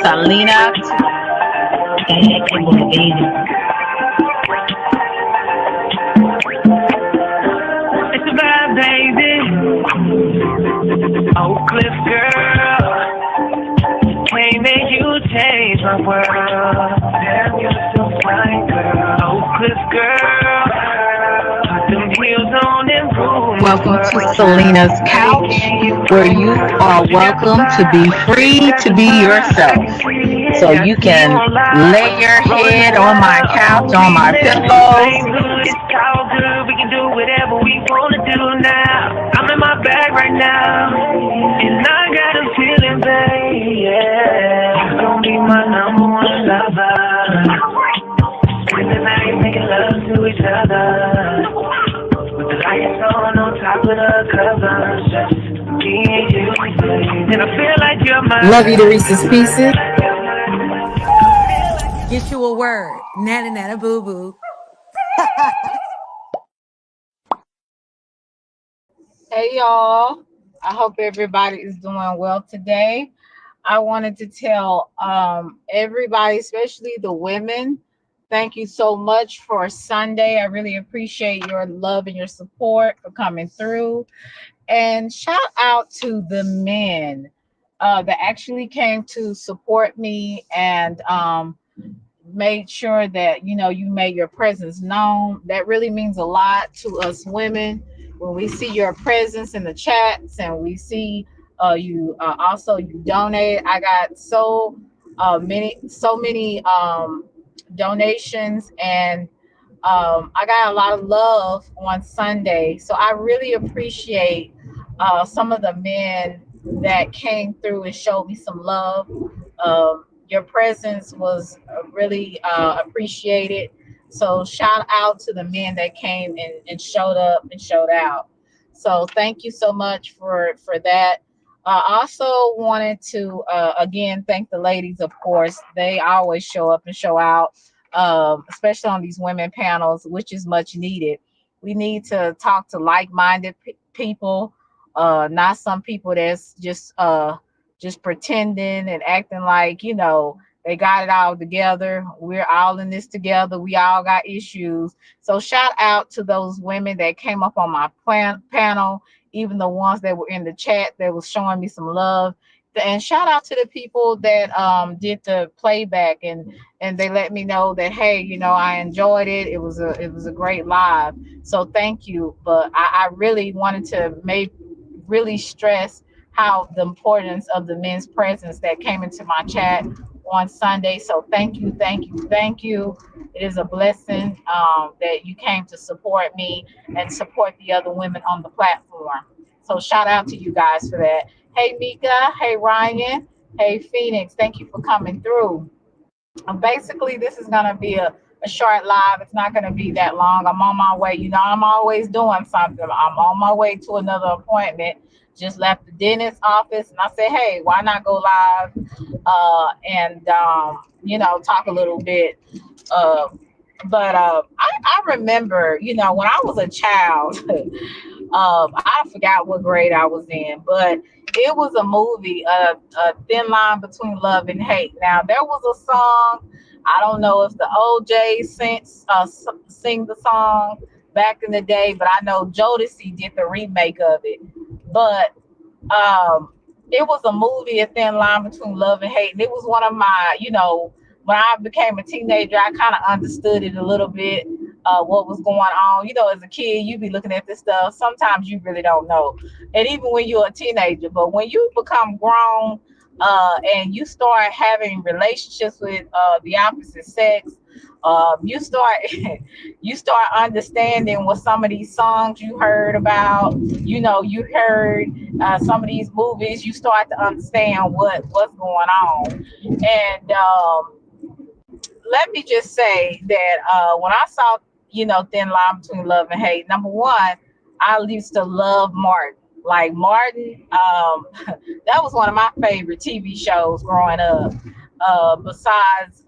Selena. It's a bad baby. Oak Cliff girl. Way made you change my world. Damn, you're so fine, girl. Oak Cliff girl. Put them heels on and rule. Welcome to Selena's Couch, where you are welcome to be free to be yourself. So you can lay your head on my couch, on my pillows. It's all good, we can do whatever we wanna do now. I'm in my bag right now, and I got a feeling, babe, yeah. You're gonna be my number one lover. Spend the night making love to each other. With the lights on top of the covers. Just me and you, babe. And I feel like you're my Love you to Reese's Pieces. Get you a word. Nana nana boo boo. Hey y'all, I hope everybody is doing well today. I wanted to tell everybody, especially the women, thank you so much for Sunday. I really appreciate your love and your support for coming through. And shout out to the men that actually came to support me and made sure that you made your presence known. That really means a lot to us women when we see your presence in the chats and we see you also you donate. I got so many donations, and I got a lot of love on Sunday, so I really appreciate some of the men that came through and showed me some love. Your presence was really appreciated. So shout out to the men that came and showed up and showed out. So thank you so much for that. I also wanted to again thank the ladies. Of course, they always show up and show out, especially on these women panels, which is much needed. We need to talk to like-minded people, not some people that's just pretending and acting like they got it all together. We're all in this together. We all got issues. So shout out to those women that came up on my panel, even the ones that were in the chat that was showing me some love. And shout out to the people that did the playback and they let me know that, hey, I enjoyed it. It was a great live. So thank you. But I really wanted to really stress how the importance of the men's presence that came into my chat on Sunday. So thank you. It is a blessing that you came to support me and support the other women on the platform. So shout out to you guys for that. Hey Mika, hey Ryan, hey Phoenix, thank you for coming through. Basically, this is gonna be a short live. It's not gonna be that long. I'm on my way. I'm always doing something. I'm on my way to another appointment. Just left the dentist office, and I said, hey, why not go live and talk a little bit. But I remember, when I was a child, I forgot what grade I was in, but it was a movie, a thin line between love and hate. Now there was a song. I don't know if the OJ sing the song back in the day, but I know Jodeci did the remake of it. But it was a movie, a thin line between love and hate, and it was one of my, when I became a teenager, I kind of understood it a little bit. What was going on. As a kid, you be looking at this stuff. Sometimes you really don't know. And even when you're a teenager, but when you become grown and you start having relationships with the opposite sex, you start you start understanding what some of these songs you heard about, you heard some of these movies, you start to understand what's going on. And let me just say that when I saw thin line between love and hate, number one, I used to love Martin. Like Martin, that was one of my favorite TV shows growing up. Besides,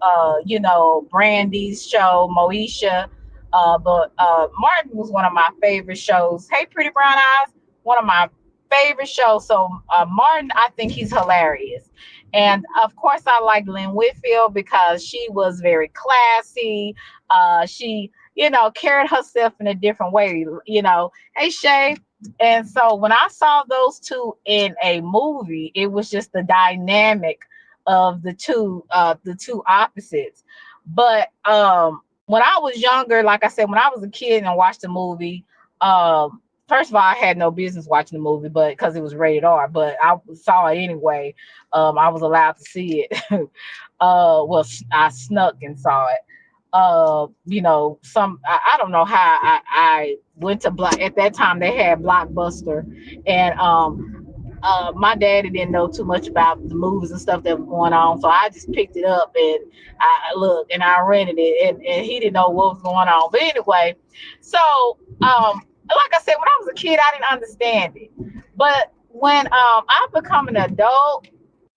Brandy's show, Moesha, but Martin was one of my favorite shows. Hey, Pretty Brown Eyes, one of my favorite show. So Martin, I think he's hilarious. And of course, I like Lynn Whitfield because she was very classy. She, carried herself in a different way. Hey Shay. And so when I saw those two in a movie, it was just the dynamic of the two opposites. But when I was younger, like I said, when I was a kid and watched the movie, first of all, I had no business watching the movie, but because it was rated R, but I saw it anyway. I was allowed to see it. Well, I snuck and saw it. I don't know how I went to Block at that time. They had Blockbuster, and my daddy didn't know too much about the movies and stuff that was going on, so I just picked it up and I looked and I rented it, and he didn't know what was going on. But anyway, so like I said, when I was a kid, I didn't understand it, but when I've become an adult,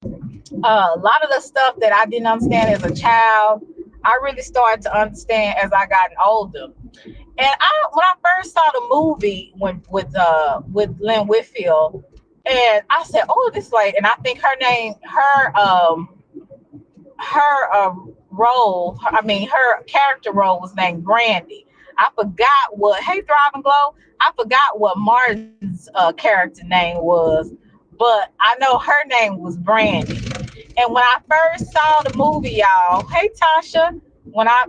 a lot of the stuff that I didn't understand as a child, I really started to understand as I got older. And when I first saw the movie with Lynn Whitfield, and I said, "Oh, this lady," and I think her character role was named Brandy. I forgot what. Hey, Thrive and Glow. I forgot what Martin's character name was, but I know her name was Brandy. And when I first saw the movie, y'all, hey Tasha, when I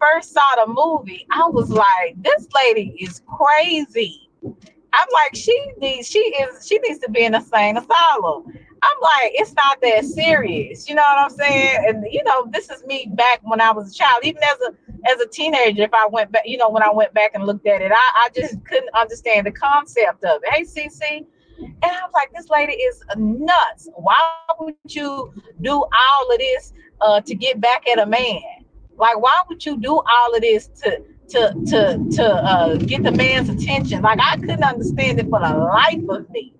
first saw the movie, I was like, this lady is crazy. I'm like, she needs to be in a sane asylum. I'm like, it's not that serious. You know what I'm saying? And this is me back when I was a child, even as a teenager. If I went back, when I went back and looked at it, I just couldn't understand the concept of it. Hey, CC. And I was like, this lady is nuts. Why would you do all of this to get back at a man? Like, why would you do all of this to get the man's attention? Like, I couldn't understand it for the life of me.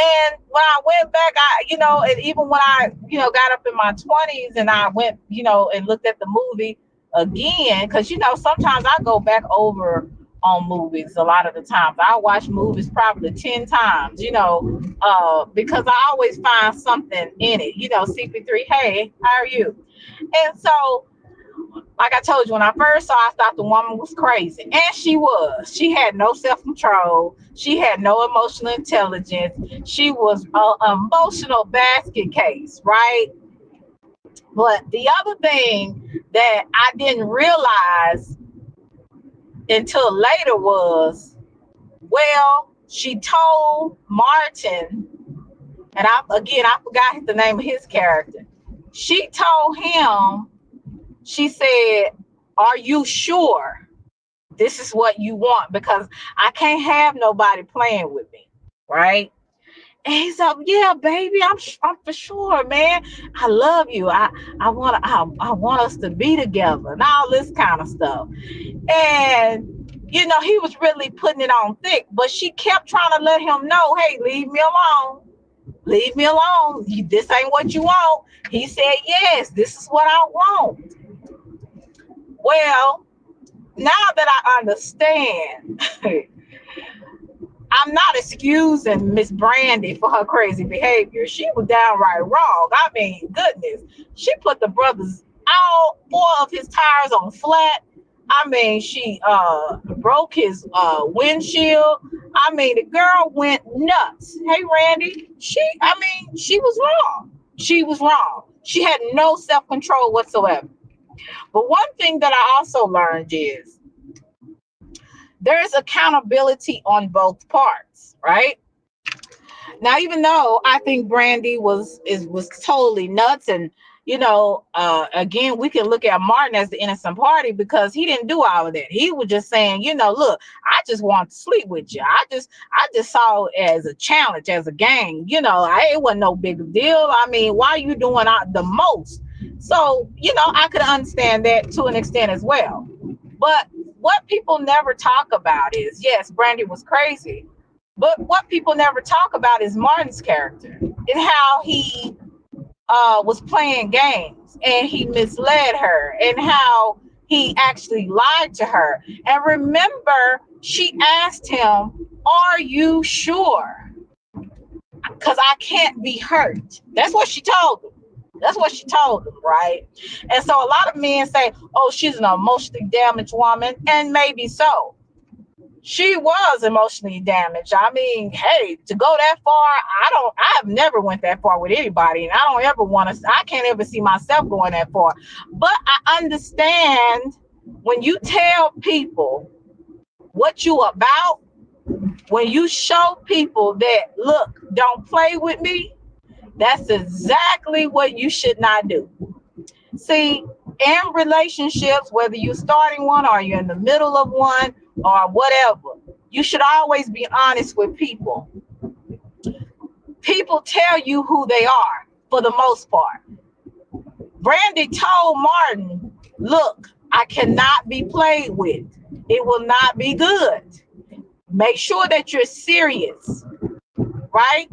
And when I went back, and even when I, got up in my 20s and I went, and looked at the movie again, because, sometimes I go back over on movies a lot of the times. I watch movies probably 10 times, because I always find something in it. CP3, hey, how are you? And so, like I told you, when I first saw her, I thought the woman was crazy. And she was. She had no self-control. She had no emotional intelligence. She was an emotional basket case, right? But the other thing that I didn't realize until later was, well, she told Martin, and I forgot the name of his character. She told him, she said, are you sure this is what you want? Because I can't have nobody playing with me, right? And he's like, yeah, baby, I'm for sure, man. I love you. I want us to be together and all this kind of stuff. And he was really putting it on thick, but she kept trying to let him know, hey, leave me alone. Leave me alone. This ain't what you want. He said, yes, this is what I want. Well, now that I understand, I'm not excusing Miss Brandy for her crazy behavior. She was downright wrong. I mean, goodness. She put the brothers, all four of his tires on flat. I mean, she broke his windshield. I mean, the girl went nuts. Hey, Randy, she was wrong. She was wrong. She had no self-control whatsoever. But one thing that I also learned is there is accountability on both parts, right? Now, even though I think Brandy was totally nuts, and again, we can look at Martin as the innocent party because he didn't do all of that. He was just saying, look, I just want to sleep with you. I just saw it as a challenge, as a game. It wasn't no big deal. I mean, why are you doing the most? So, I could understand that to an extent as well. But what people never talk about is, yes, Brandy was crazy. But what people never talk about is Martin's character and how he was playing games and he misled her and how he actually lied to her. And remember, she asked him Are you sure? Because I can't be hurt. That's what she told him. That's what she told him, right? And so a lot of men say, oh, she's an emotionally damaged woman. And maybe so. She was emotionally damaged. I mean, hey, to go that far, I've never went that far with anybody. And I don't ever I can't ever see myself going that far. But I understand when you tell people what you about, when you show people that, look, don't play with me, that's exactly what you should not do. See, in relationships, whether you're starting one or you're in the middle of one or whatever, you should always be honest with people. People tell you who they are for the most part. Brandy told Martin, look, I cannot be played with. It will not be good. Make sure that you're serious, right?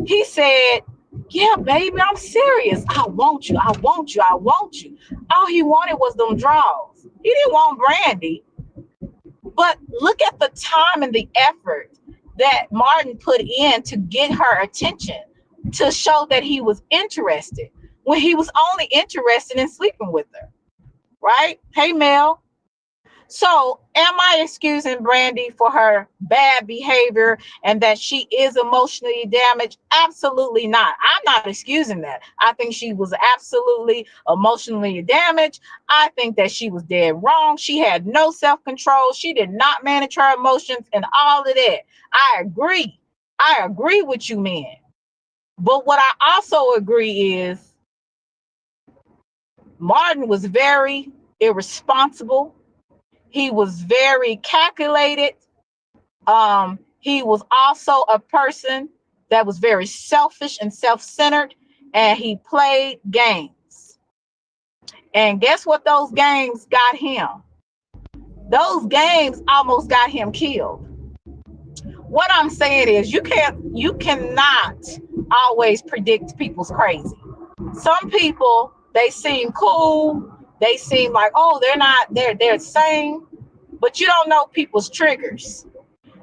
He said, yeah, baby, I'm serious. I want you. I want you. I want you. All he wanted was them draws. He didn't want Brandy. But look at the time and the effort that Martin put in to get her attention, to show that he was interested when he was only interested in sleeping with her, right? Hey, Mel. So am I excusing Brandy for her bad behavior and that she is emotionally damaged? Absolutely not. I'm not excusing that. I think she was absolutely emotionally damaged. I think that she was dead wrong. She had no self-control. She did not manage her emotions and all of that. I agree. I agree with you, men. But what I also agree is Martin was very irresponsible. He was very calculated. He was also a person that was very selfish and self-centered, and he played games. And guess what those games got him? Those games almost got him killed. What I'm saying is you cannot always predict people's crazy. Some people, they seem cool. They seem like, oh, they're sane, but you don't know people's triggers.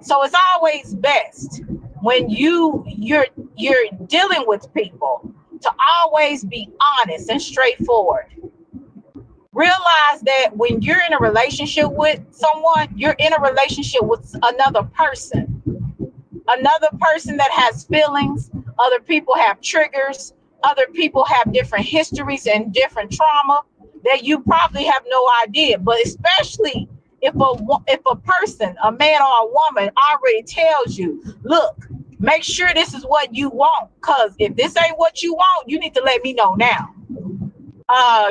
So it's always best when you're dealing with people to always be honest and straightforward. Realize that when you're in a relationship with someone, you're in a relationship with another person that has feelings. Other people have triggers. Other people have different histories and different trauma that you probably have no idea. But especially if a person, a man or a woman, already tells you, look, make sure this is what you want. Because if this ain't what you want, you need to let me know now.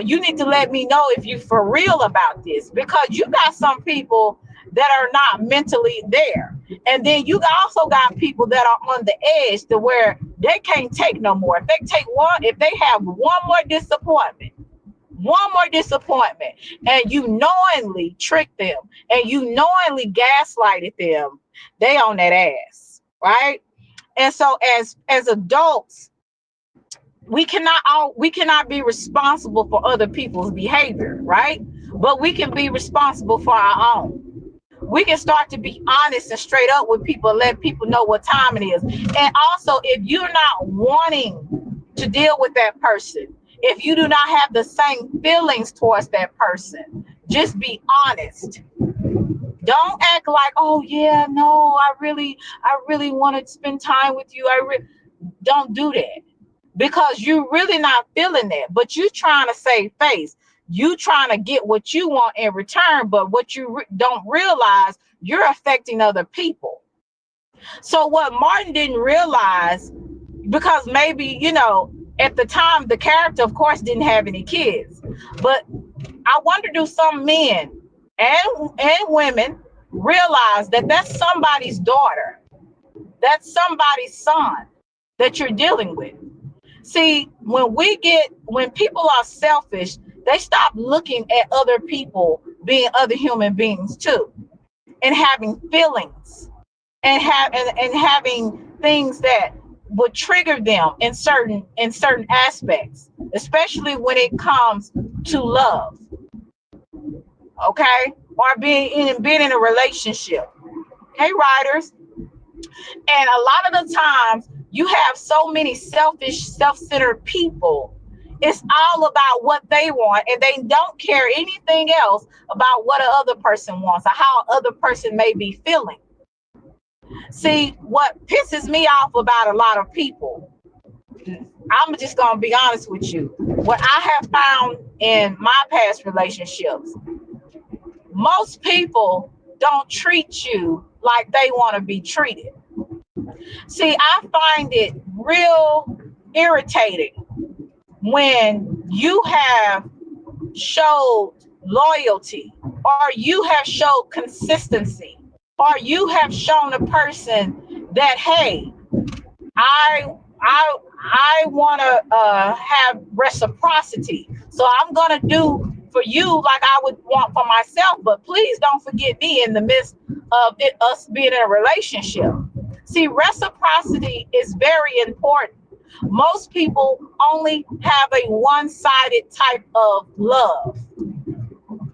You need to let me know if you for real about this, because you got some people that are not mentally there. And then you also got people that are on the edge to where they can't take no more. If they have one more disappointment, and you knowingly tricked them and you knowingly gaslighted them, they on that ass, right? And so as adults, we cannot be responsible for other people's behavior, right? But we can be responsible for our own. We can start to be honest and straight up with people, let people know what time it is. And also, if you're not wanting to deal with that person, if you do not have the same feelings towards that person, just be honest. Don't act like, oh yeah, no, I really want to spend time with you. Don't do that, because you're really not feeling that, but you trying to save face. You trying to get what you want in return, but what you don't realize, you're affecting other people. So what Martin didn't realize, because maybe, at the time, the character, of course, didn't have any kids. But I wonder, do some men and women realize that that's somebody's daughter, that's somebody's son that you're dealing with? See, when people are selfish, they stop looking at other people being other human beings too, and having feelings, and having things that would trigger them in certain aspects, especially when it comes to love, okay, or being in a relationship. Hey, writers. And a lot of the times you have so many selfish, self-centered people. It's all about what they want, and they don't care anything else about what a other person wants or how a other person may be feeling. See, what pisses me off about a lot of people, I'm just gonna be honest with you. What I have found in my past relationships, most people don't treat you like they want to be treated. See, I find it real irritating when you have showed loyalty, or you have showed consistency, or you have shown a person that, hey, I want to have reciprocity. So I'm going to do for you like I would want for myself. But please don't forget me in the midst of us being in a relationship. See, reciprocity is very important. Most people only have a one-sided type of love.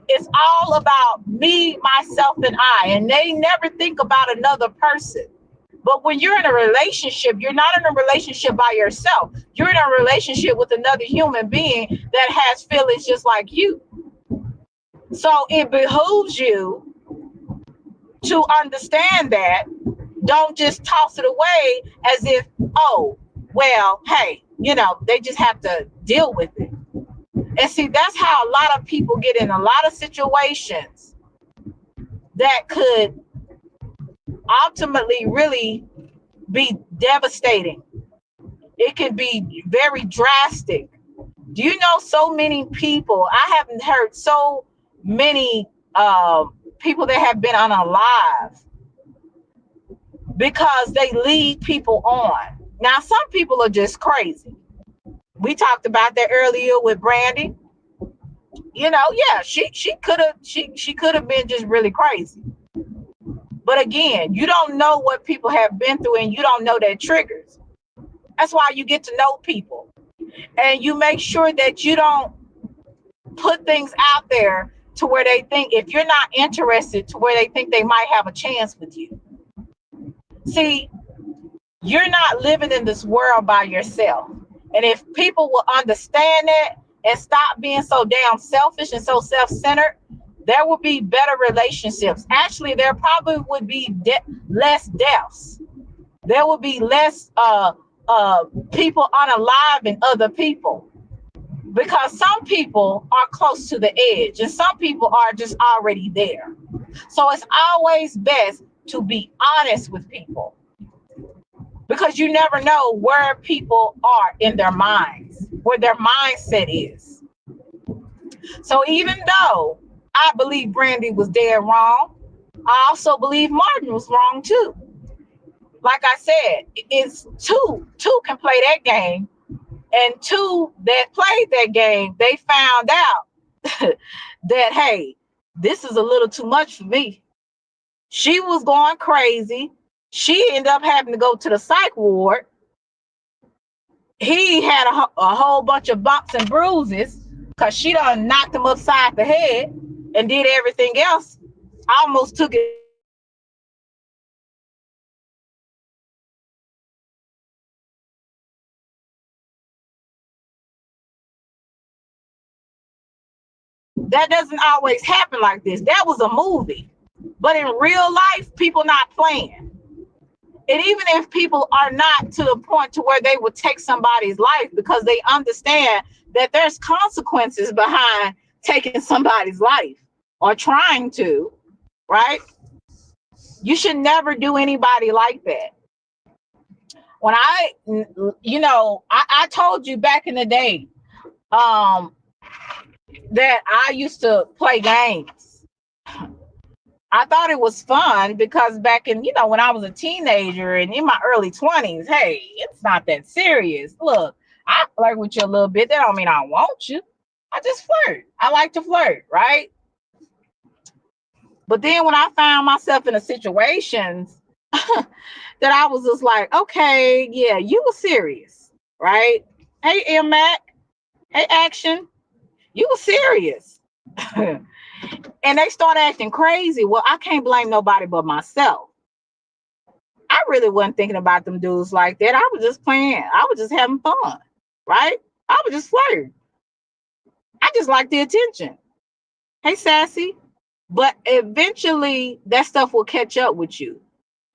It's all about me, myself, and I, and they never think about another person. But when you're in a relationship, you're not in a relationship by yourself. You're in a relationship with another human being that has feelings just like you. So it behooves you to understand that. Don't just toss it away as if, oh, well, hey, they just have to deal with it. And see, that's how a lot of people get in a lot of situations that could ultimately really be devastating. It can be very drastic. Do you know so many people? I haven't heard so many people that have been unalive because they lead people on. Now, some people are just crazy. We talked about that earlier with Brandy. Yeah, she could have been just really crazy. But again, you don't know what people have been through, and you don't know their triggers. That's why you get to know people, and you make sure that you don't put things out there to where they think, if you're not interested, to where they think they might have a chance with you. See, you're not living in this world by yourself. And if people will understand that and stop being so damn selfish and so self-centered, there will be better relationships. Actually, there probably would be less deaths. There will be less people unaliving other people, because some people are close to the edge and some people are just already there. So it's always best to be honest with people, because you never know where people are in their minds, where their mindset is. So even though I believe Brandy was dead wrong, I also believe Martin was wrong too. Like I said, it's two can play that game, and two that played that game, they found out that, hey, this is a little too much for me. She was going crazy. She ended up having to go to the psych ward. He had a whole bunch of bumps and bruises because she done knocked him upside the head and did everything else. Almost took it. That doesn't always happen like this. That was a movie. But in real life, people not playing. And even if people are not to the point to where they would take somebody's life, because they understand that there's consequences behind taking somebody's life or trying to, right? You should never do anybody like that. When I told you back in the day that I used to play games. I thought it was fun because back in, when I was a teenager and in my early 20s, hey, it's not that serious. Look, I flirt with you a little bit. That don't mean I want you. I just flirt. I like to flirt, right? But then when I found myself in a situations that I was just like, okay, yeah, you were serious, right? Hey, M Mac. Hey, Action. You were serious. And they start acting crazy. Well, I can't blame nobody but myself. I really wasn't thinking about them dudes like that. I was just playing. I was just having fun, right? I was just flirting. I just like the attention. Hey, sassy. But eventually, that stuff will catch up with you.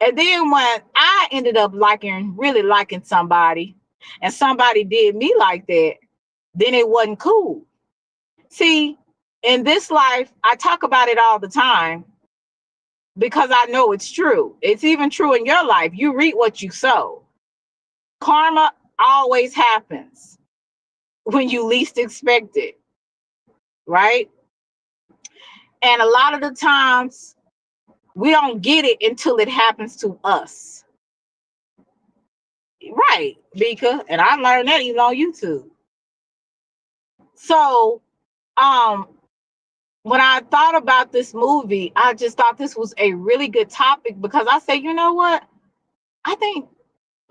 And then when I ended up really liking somebody, and somebody did me like that, then it wasn't cool. See, in this life, I talk about it all the time because I know it's true. It's even true in your life. You reap what you sow. Karma always happens when you least expect it, right? And a lot of the times we don't get it until it happens to us. Right, Vika. And I learned that even on YouTube. So, um, when I thought about this movie, I just thought this was a really good topic because I say, you know what? I think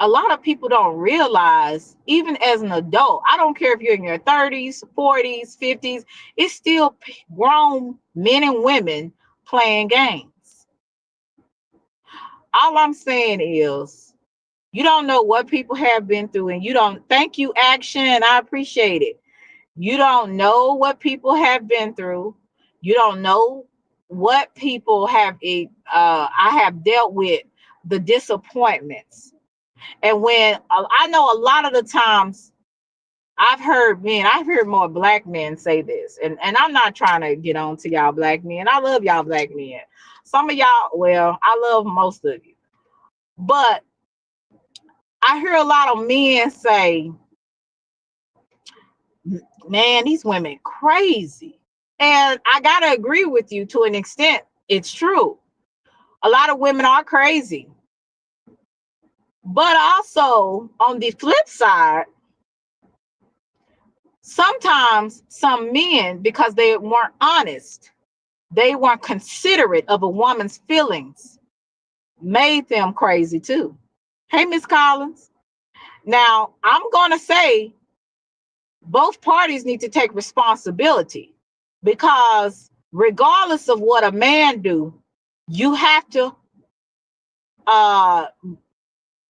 a lot of people don't realize, even as an adult, I don't care if you're in your 30s, 40s, 50s, it's still grown men and women playing games. All I'm saying is, you don't know what people have been through, and you don't. Thank you, Action. I appreciate it. You don't know what people have been through. You don't know what people have. I have dealt with the disappointments. And when I know a lot of the times I've heard more black men say this, and I'm not trying to get on to y'all black men. I love y'all black men. Some of y'all, well, I love most of you. But I hear a lot of men say, man, these women crazy. And I gotta agree with you to an extent. It's true. A lot of women are crazy. But also on the flip side, sometimes some men, because they weren't honest, they weren't considerate of a woman's feelings, made them crazy too. Hey, Miss Collins. Now, I'm going to say both parties need to take responsibility because regardless of what a man do, you have to uh,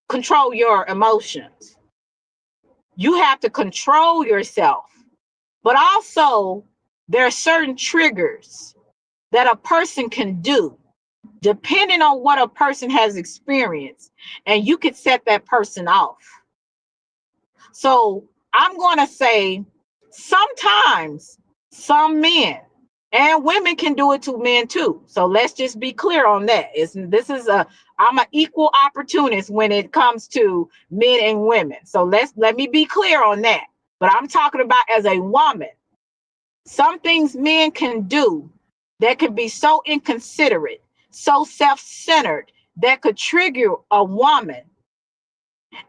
control your emotions. You have to control yourself. But also, there are certain triggers that a person can do depending on what a person has experienced, and you could set that person off. So I'm going to say sometimes some men and women can do it to men too. So let's just be clear on that. I'm an equal opportunist when it comes to men and women. So let me be clear on that. But I'm talking about as a woman, some things men can do that could be so inconsiderate, so self-centered that could trigger a woman.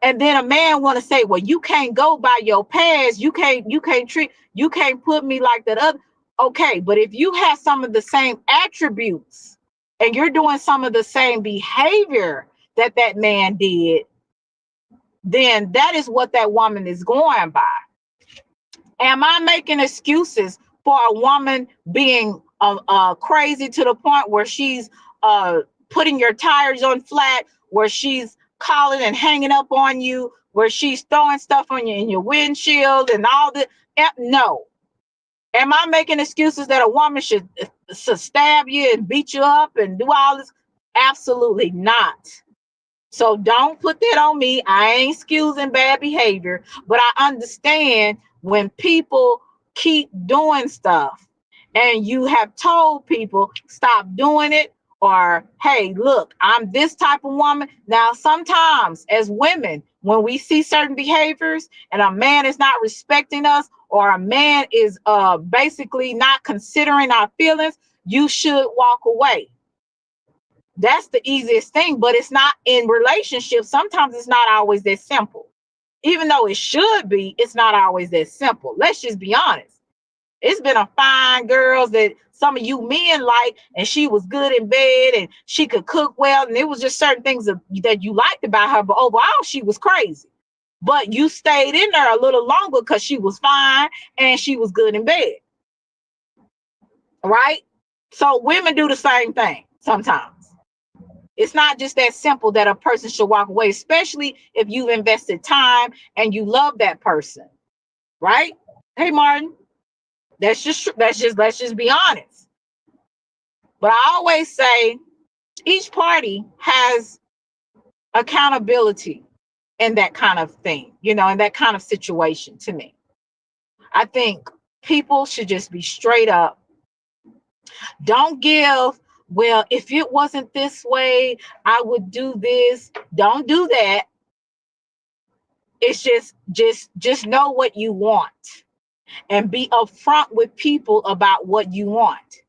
And then a man want to say, well, you can't go by your past. You can't put me like that other. Okay, but if you have some of the same attributes and you're doing some of the same behavior that man did, then that is what that woman is going by. Am I making excuses for a woman being crazy to the point where she's putting your tires on flat, where she's calling and hanging up on you, where she's throwing stuff on you in your windshield and all that? No. Am I making excuses that a woman should stab you and beat you up and do all this? Absolutely not. So don't put that on me. I ain't excusing bad behavior, but I understand when people keep doing stuff and you have told people stop doing it, or hey, look, I'm this type of woman. Now, sometimes as women, when we see certain behaviors and a man is not respecting us, or a man is basically not considering our feelings, you should walk away. That's the easiest thing, but it's not in relationships. Sometimes it's not always that simple. Even though it should be, it's not always that simple. Let's just be honest. It's been a fine girls that some of you men like, and she was good in bed and she could cook well, and it was just certain things that you liked about her, but overall she was crazy. But you stayed in there a little longer because she was fine and she was good in bed. Right? So women do the same thing sometimes. It's not just that simple that a person should walk away, especially if you've invested time and you love that person, right? Hey, Martin, let's just be honest. But I always say each party has accountability in that kind of thing, in that kind of situation to me. I think people should just be straight up. Don't give, well, if it wasn't this way, I would do this. Don't do that. It's just know what you want and be upfront with people about what you want.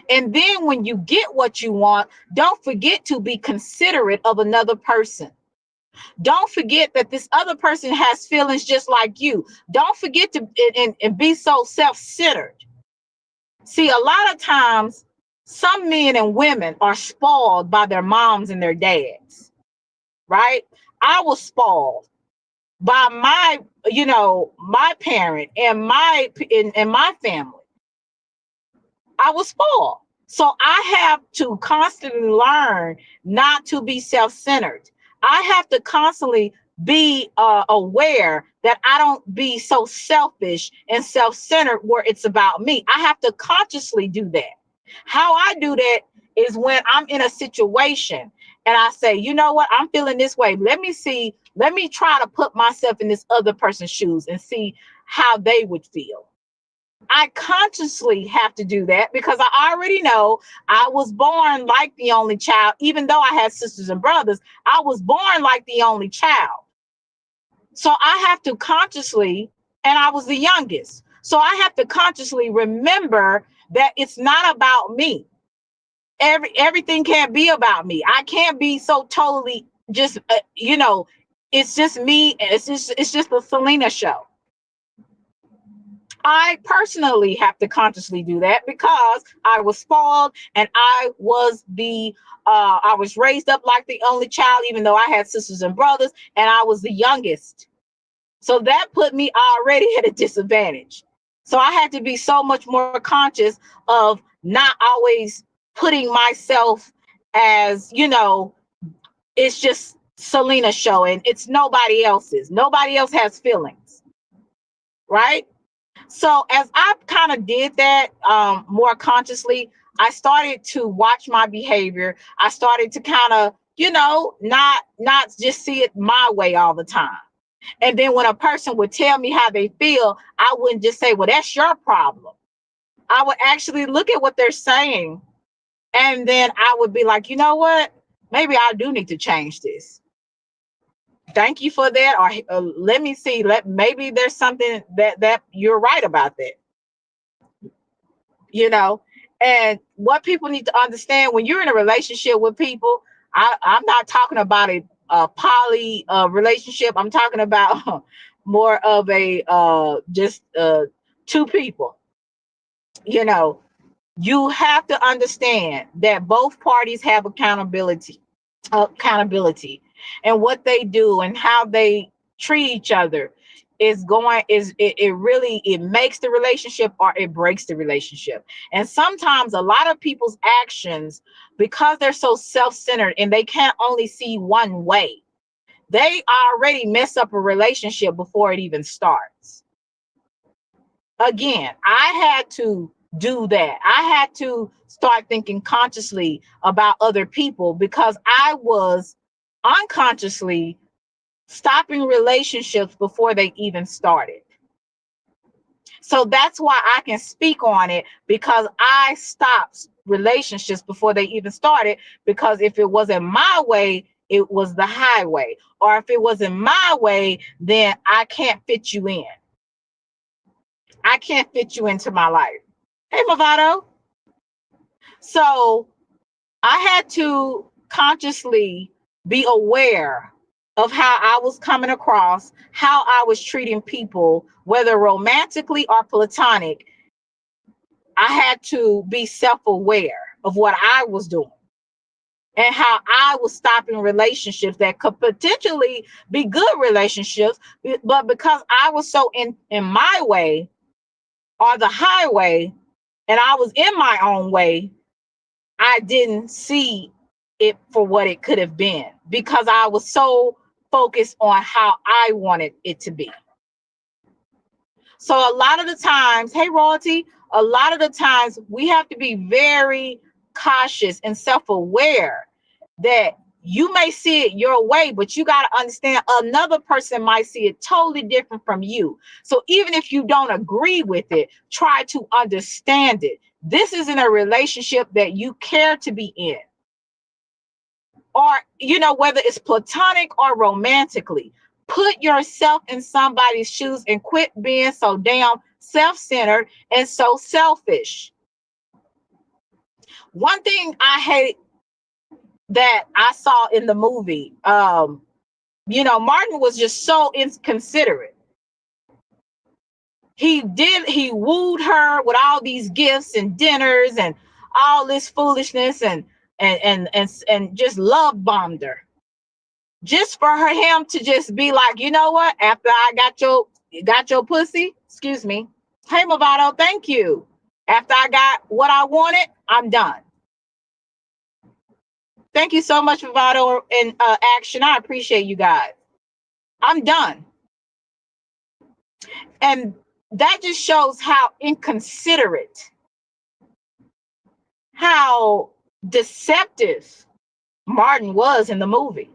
And then when you get what you want, don't forget to be considerate of another person. Don't forget that this other person has feelings just like you. Don't forget to and be so self-centered. See, a lot of times, some men and women are spoiled by their moms and their dads, right? I was spoiled by my parent and my family. I was spoiled. So I have to constantly learn not to be self-centered. I have to constantly be aware that I don't be so selfish and self-centered where it's about me. I have to consciously do that. How I do that is when I'm in a situation and I say, you know what, I'm feeling this way. Let me try to put myself in this other person's shoes and see how they would feel. I consciously have to do that because I already know I was born like the only child. Even though I had sisters and brothers, I was born like the only child. So I have to consciously, and I was the youngest. So I have to consciously remember that it's not about me. Everything can't be about me. I can't be so totally just, it's just me. It's just the Selena show. I personally have to consciously do that because I was spoiled and I was raised up like the only child, even though I had sisters and brothers, and I was the youngest. So that put me already at a disadvantage. So I had to be so much more conscious of not always putting myself as, it's just Selena's show and it's nobody else's. Nobody else has feelings, right? So as I kind of did that more consciously, I started to watch my behavior. I started to kind of, not just see it my way all the time. And then when a person would tell me how they feel, I wouldn't just say, well, that's your problem. I would actually look at what they're saying. And then I would be like, you know what? Maybe I do need to change this. Thank you for that. Or let me see. Maybe there's something that you're right about that. And what people need to understand when you're in a relationship with people, I'm not talking about a poly relationship. I'm talking about more of a just two people. You know, you have to understand that both parties have accountability, and what they do and how they treat each other it really it makes the relationship or it breaks the relationship. And sometimes a lot of people's actions, because they're so self-centered and they can't only see one way, they already mess up a relationship before it even starts. Again, I had to do that. I had to start thinking consciously about other people because I was unconsciously stopping relationships before they even started. So that's why I can speak on it, because I stopped relationships before they even started. Because if it wasn't my way, it was the highway. Or if it wasn't my way, then I can't fit you in. I can't fit you into my life. Hey, Movado. So I had to consciously be aware of how I was coming across, how I was treating people, whether romantically or platonic. I had to be self-aware of what I was doing and how I was stopping relationships that could potentially be good relationships, but because I was so in my way or the highway and I was in my own way, I didn't see it for what it could have been because I was so focused on how I wanted it to be. So a lot of the times, hey, Royalty, a lot of the times we have to be very cautious and self-aware that you may see it your way, but you got to understand another person might see it totally different from you. So even if you don't agree with it, try to understand it. This isn't a relationship that you care to be in. Or, whether it's platonic or romantically, put yourself in somebody's shoes and quit being so damn self-centered and so selfish. One thing I hate that I saw in the movie, Martin was just so inconsiderate. He wooed her with all these gifts and dinners and all this foolishness and just love bombed her. Just for him to just be like, you know what? After I got your pussy, excuse me. Hey, Movado, thank you. After I got what I wanted, I'm done. Thank you so much, Movado and Action. I appreciate you guys. I'm done. And that just shows how inconsiderate, how deceptive Martin was in the movie.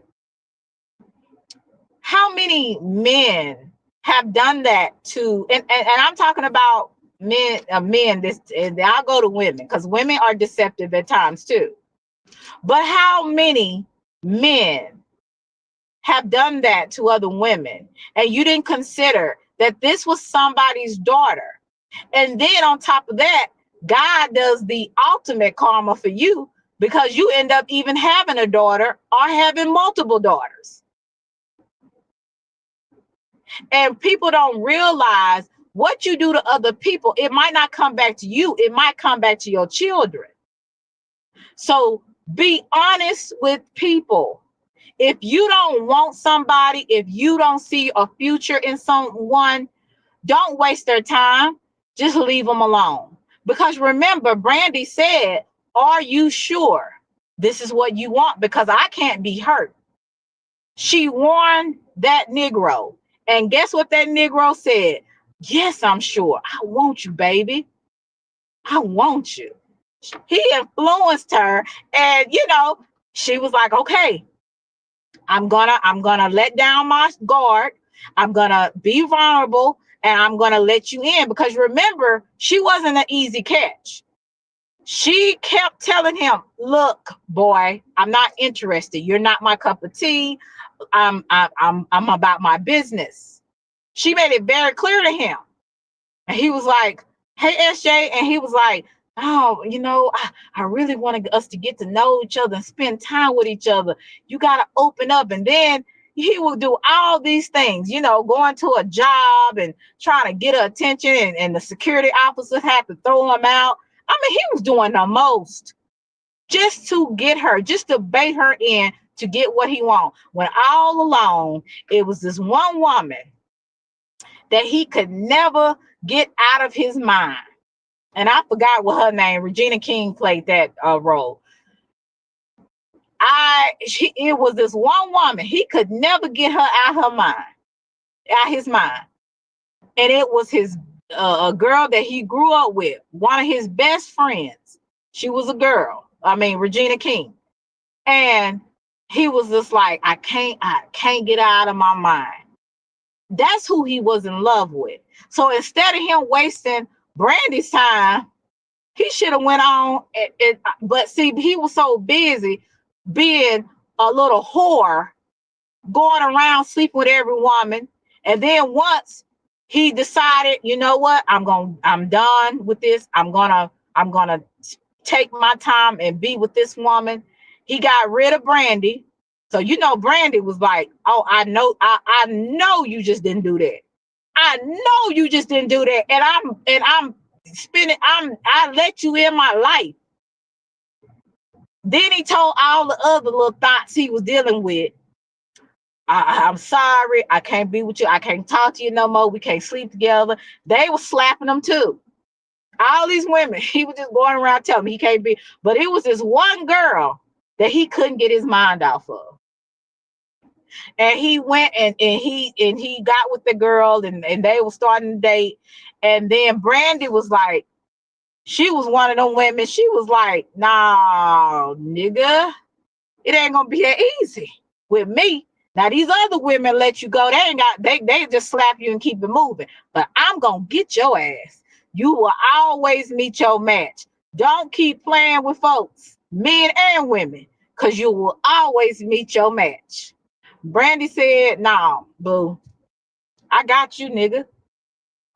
How many men have done that to, and I'm talking about men, this, and I'll go to women because women are deceptive at times too. But how many men have done that to other women and you didn't consider that this was somebody's daughter? And then on top of that, God does the ultimate karma for you because you end up even having a daughter or having multiple daughters. And people don't realize what you do to other people. It might not come back to you. It might come back to your children. So be honest with people. If you don't want somebody, if you don't see a future in someone, don't waste their time. Just leave them alone. Because remember, Brandy said, are you sure this is what you want? Because I can't be hurt. She warned that Negro. And guess what that Negro said? Yes, I'm sure. I want you, baby. I want you. He influenced her. And, she was like, okay, I'm gonna let down my guard. I'm gonna be vulnerable and I'm gonna let you in. Because remember, she wasn't an easy catch. She kept telling him, look, boy, I'm not interested. You're not my cup of tea. I'm about my business. She made it very clear to him. And he was like, hey, SJ. And he was like, oh, I really want us to get to know each other and spend time with each other. You got to open up. And then he will do all these things, going to a job and trying to get her attention. And the security officers had to throw him out. I mean, he was doing the most just to get her, just to bait her in to get what he wants. When all along, it was this one woman that he could never get out of his mind. And I forgot what her name, Regina King played that role. It was this one woman, he could never get her out his mind. And it was a girl that he grew up with, one of his best friends. She was a girl. Regina King. And he was just like, I can't get out of my mind. That's who he was in love with. So instead of him wasting Brandy's time, he should have went on. But see, he was so busy being a little whore, going around sleeping with every woman. And then once he decided, you know what, I'm done with this. I'm gonna take my time and be with this woman. He got rid of Brandy. So Brandy was like, oh, I know you just didn't do that. I know you just didn't do that. And I'm spending, I let you in my life. Then he told all the other little thoughts he was dealing with, I'm sorry, I can't be with you. I can't talk to you no more. We can't sleep together. They were slapping him too. All these women, he was just going around telling me he can't be. But it was this one girl that he couldn't get his mind off of. And he went and he got with the girl, and they were starting to date. And then Brandy was like, she was one of them women. She was like, nah, nigga, it ain't gonna be that easy with me. Now these other women let you go. They ain't got they just slap you and keep it moving. But I'm gonna get your ass. You will always meet your match. Don't keep playing with folks, men and women, because you will always meet your match. Brandy said, nah, boo. I got you, nigga.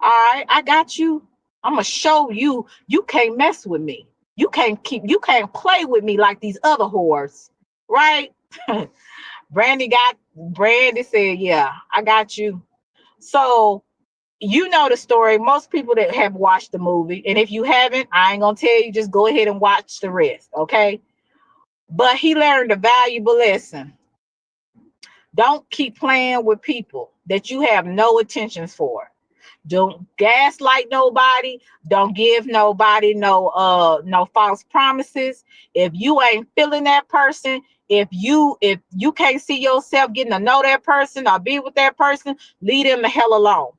All right, I got you. I'm gonna show you you can't mess with me. You can't play with me like these other whores, right? Brandy said, yeah, I got you. So you know the story. Most people that have watched the movie, and if you haven't, I ain't gonna tell you, just go ahead and watch the rest, okay? But he learned a valuable lesson. Don't keep playing with people that you have no intentions for. Don't gaslight nobody. Don't give nobody no false promises. If you ain't feeling that person, if you can't see yourself getting to know that person or be with that person, leave them the hell alone.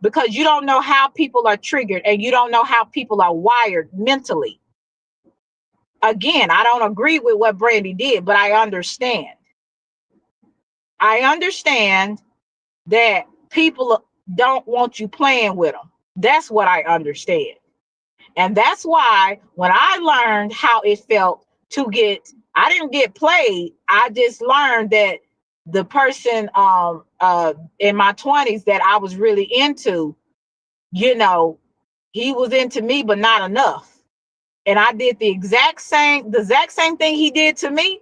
Because you don't know how people are triggered, and you don't know how people are wired mentally. Again, I don't agree with what Brandy did, but I understand. I understand that people don't want you playing with them. That's what I understand. And that's why when I learned how it felt I didn't get played. I just learned that the person in my 20s that I was really into, you know, he was into me, but not enough. And I did the exact same thing he did to me,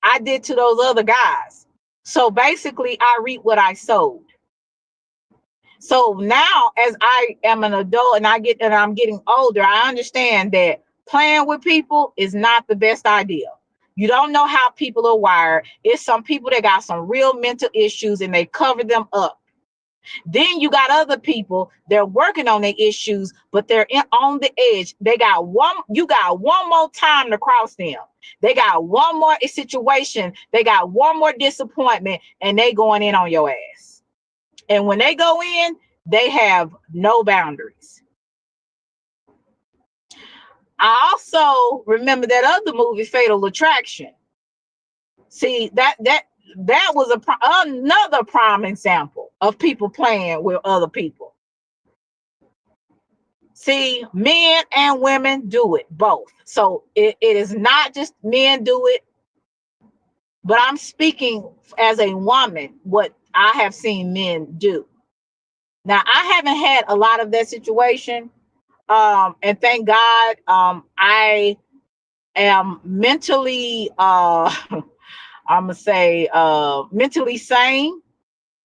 I did to those other guys. So basically I reap what I sowed. So now, as I am an adult and I'm getting older, I understand that playing with people is not the best idea. You don't know how people are wired. It's some people that got some real mental issues and they cover them up. Then you got other people, they're working on their issues, but on the edge. You got one more time to cross them. They got one more situation. They got one more disappointment, and they going in on your ass. And when they go in, they have no boundaries. I also remember that other movie, Fatal Attraction. See, that was another prime example of people playing with other people. See, men and women do it both. So it is not just men do it, but I'm speaking as a woman, what I have seen men do. Now, I haven't had a lot of that situation. And thank God, I am mentally, I'm gonna say, mentally sane,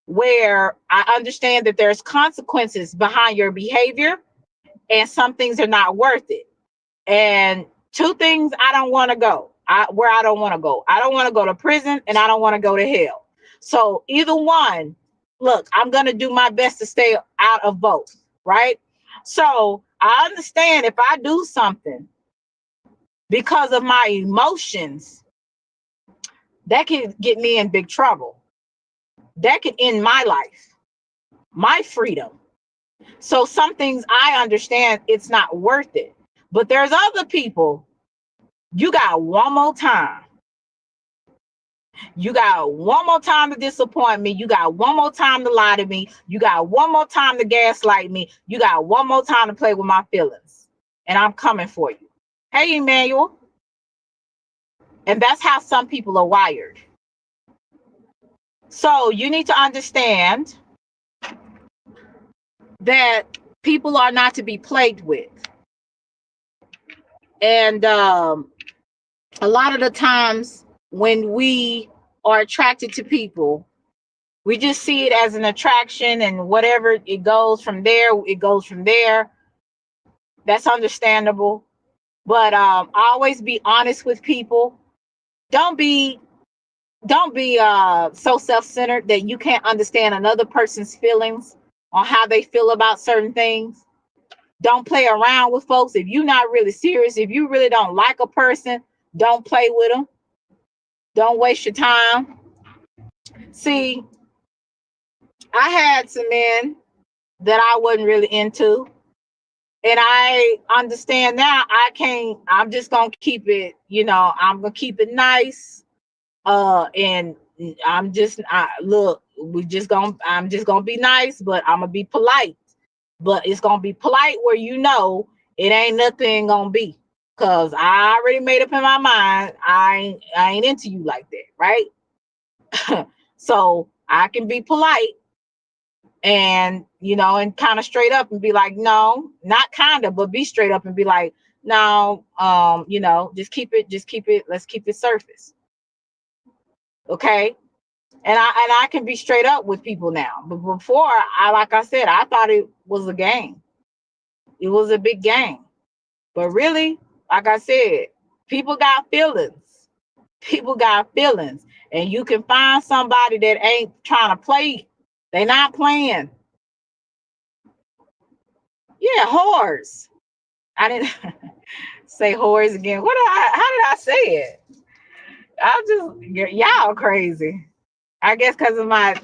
where I understand that there's consequences behind your behavior, and some things are not worth it. And two things I don't want to go. Where I don't want to go. I don't want to go to prison, and I don't want to go to hell. So either one, look, I'm gonna do my best to stay out of both, right? So I understand if I do something because of my emotions, that can get me in big trouble. That could end my life, my freedom. So some things I understand it's not worth it. But there's other people, you got one more time. You got one more time to disappoint me. You got one more time to lie to me. You got one more time to gaslight me. You got one more time to play with my feelings. And I'm coming for you. Hey, Emmanuel. And that's how some people are wired. So you need to understand that people are not to be played with. And a lot of the times when we are attracted to people, we just see it as an attraction, and whatever it goes from there, it goes from there. That's understandable. But always be honest with people. Don't be so self-centered that you can't understand another person's feelings on how they feel about certain things. Don't play around with folks. If you're not really serious, if you really don't like a person, don't play with them. Don't waste your time. See, I had some men that I wasn't really into. And I understand now I can't, I'm just gonna keep it, I'm gonna keep it nice. And I'm just gonna be nice, but I'm gonna be polite. But it's gonna be polite where it ain't nothing gonna be. Cause I already made up in my mind I ain't into you like that, right? So I can be polite and and kind of straight up and be like, no, not kind of, but be straight up and be like, no, just keep it, let's keep it surface. Okay. And I can be straight up with people now. But before, like I said, I thought it was a game. It was a big game. But really, like I said, people got feelings. People got feelings. And you can find somebody that ain't trying to play. They not playing. Yeah, whores. I didn't say whores again. How did I say it? I just, y'all crazy. I guess because of my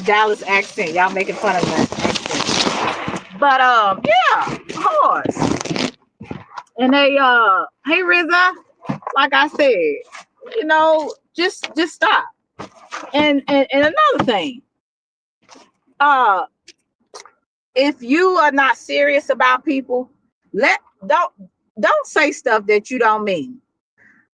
Dallas accent. Y'all making fun of my accent. But yeah, whores. And hey Rizza, like I said, just stop. And another thing, uh, if you are not serious about people, let don't don't say stuff that you don't mean.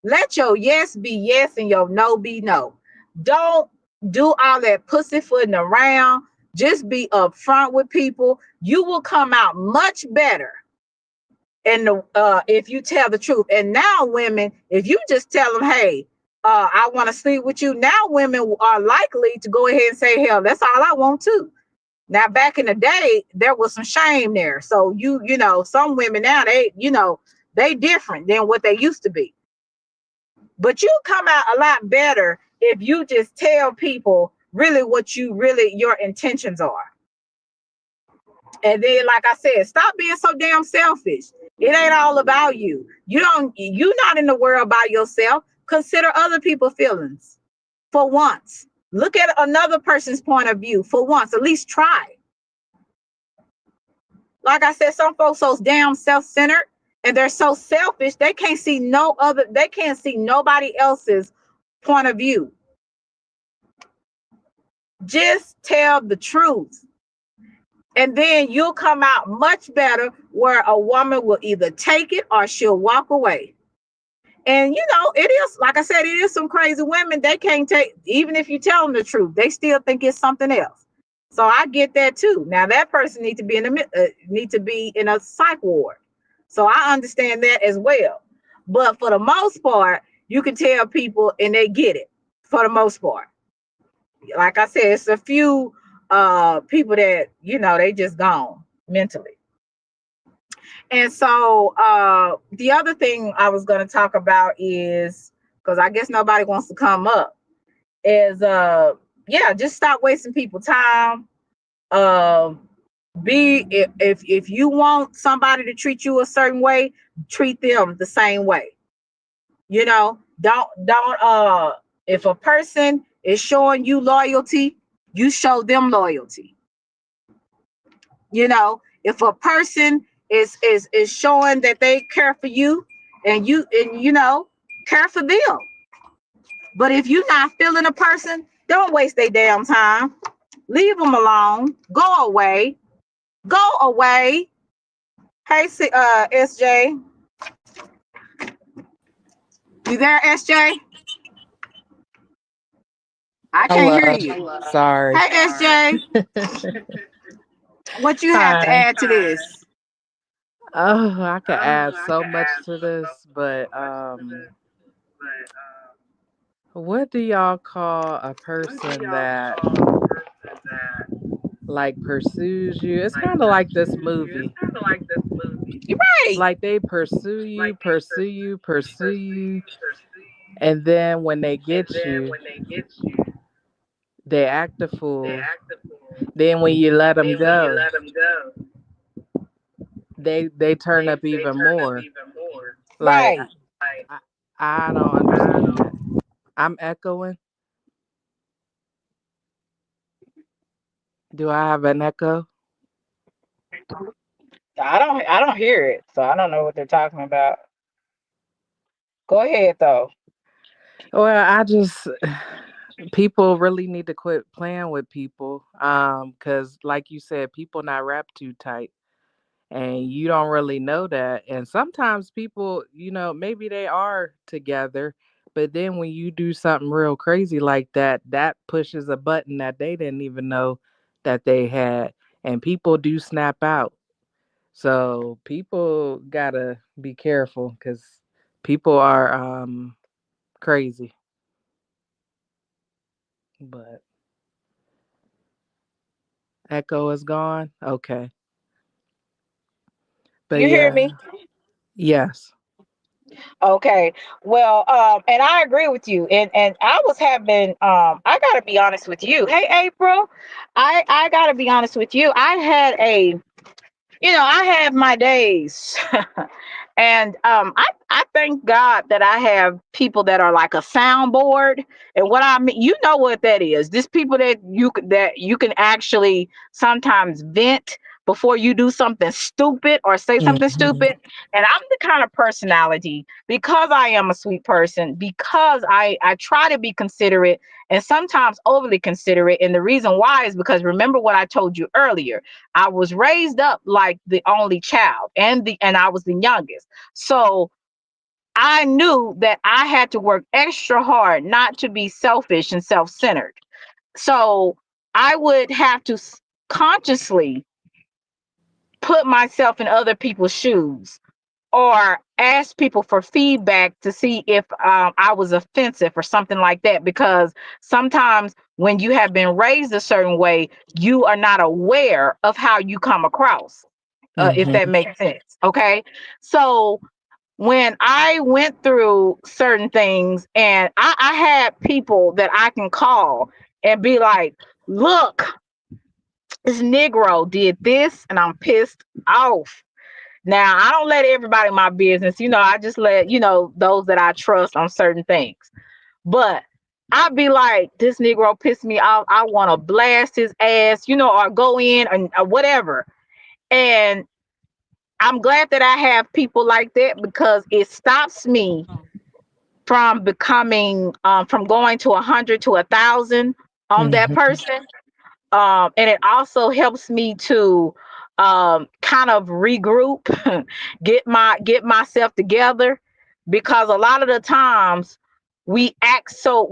Let your yes be yes and your no be no. Don't do all that pussyfooting around. Just be upfront with people. You will come out much better if you tell the truth. And now, women, if you just tell them, hey, I want to sleep with you, now women are likely to go ahead and say, hell, that's all I want too. Now, back in the day, there was some shame there. So some women now, they different than what they used to be. But you come out a lot better if you just tell people really what your intentions are. And then, like I said, stop being so damn selfish. It ain't all about you. You're not in the world by yourself. Consider other people's feelings for once. Look at another person's point of view for once. At least try. Like I said, some folks so damn self-centered and they're so selfish, they can't see nobody else's point of view. Just tell the truth. And then you'll come out much better where a woman will either take it or she'll walk away. And it is, like I said, it is some crazy women. They can't take, even if you tell them the truth, they still think it's something else. So I get that too. Now that person needs to be in a psych ward. So I understand that as well. But for the most part, you can tell people and they get it for the most part. Like I said, it's a few people that they just gone mentally. And so the other thing I was going to talk about is, because I guess nobody wants to come up, is just stop wasting people's time. If you want somebody to treat you a certain way, treat them the same way. Don't if a person is showing you loyalty, you show them loyalty. If a person is showing that they care for you, and care for them. But if you're not feeling a person, don't waste their damn time. Leave them alone. Go away. Go away. Hey, SJ. You there, SJ? I can't Hello. hear you. Sorry. Hey, SJ. What you have to Hi. add to this? Oh, I could add so much to this, but what do y'all call a person that like pursues you? It's kind of like this movie. You're right. Like they pursue you, pursue you, pursue you, and then when they get you, they act a fool. Then when you let them go, they turn up even more. Like Right. I, I don't understand. I'm echoing. Do I have an echo? I don't hear it, so I don't know what they're talking about. Go ahead though. Well, I just people really need to quit playing with people. Cause like you said, people not wrapped too tight. And you don't really know that. And sometimes people, maybe they are together, but then when you do something real crazy like that, that pushes a button that they didn't even know that they had. And people do snap out. So people gotta be careful because people are crazy. But Echo is gone. Okay. But You hear yeah, me? yes. Okay. Well, and I agree with you. And I was having I gotta be honest with you. Hey April, I gotta be honest with you. I had a I have my days. And I thank God that I have people that are like a soundboard. And what I mean, you know what that is. This people that you can actually sometimes vent before you do something stupid or say something Hmm. stupid. And I'm the kind of personality, because I am a sweet person, because I try to be considerate and sometimes overly considerate. And the reason why is because, remember what I told you earlier, I was raised up like the only child, and I was the youngest. So I knew that I had to work extra hard not to be selfish and self-centered. So I would have to consciously put myself in other people's shoes or ask people for feedback to see if I was offensive or something like that. Because sometimes when you have been raised a certain way, you are not aware of how you come across, if that Hmm. makes sense. Okay. So when I went through certain things, and I had people that I can call and be like, look, this Negro did this and I'm pissed off. Now, I don't let everybody in my business. I just let, those that I trust on certain things. But I'd be like, this Negro pissed me off. I want to blast his ass, or go in and or whatever. And I'm glad that I have people like that, because it stops me from becoming, from going to 100 to 1,000 on that Hmm. person. And it also helps me to kind of regroup, get myself together, because a lot of the times we act so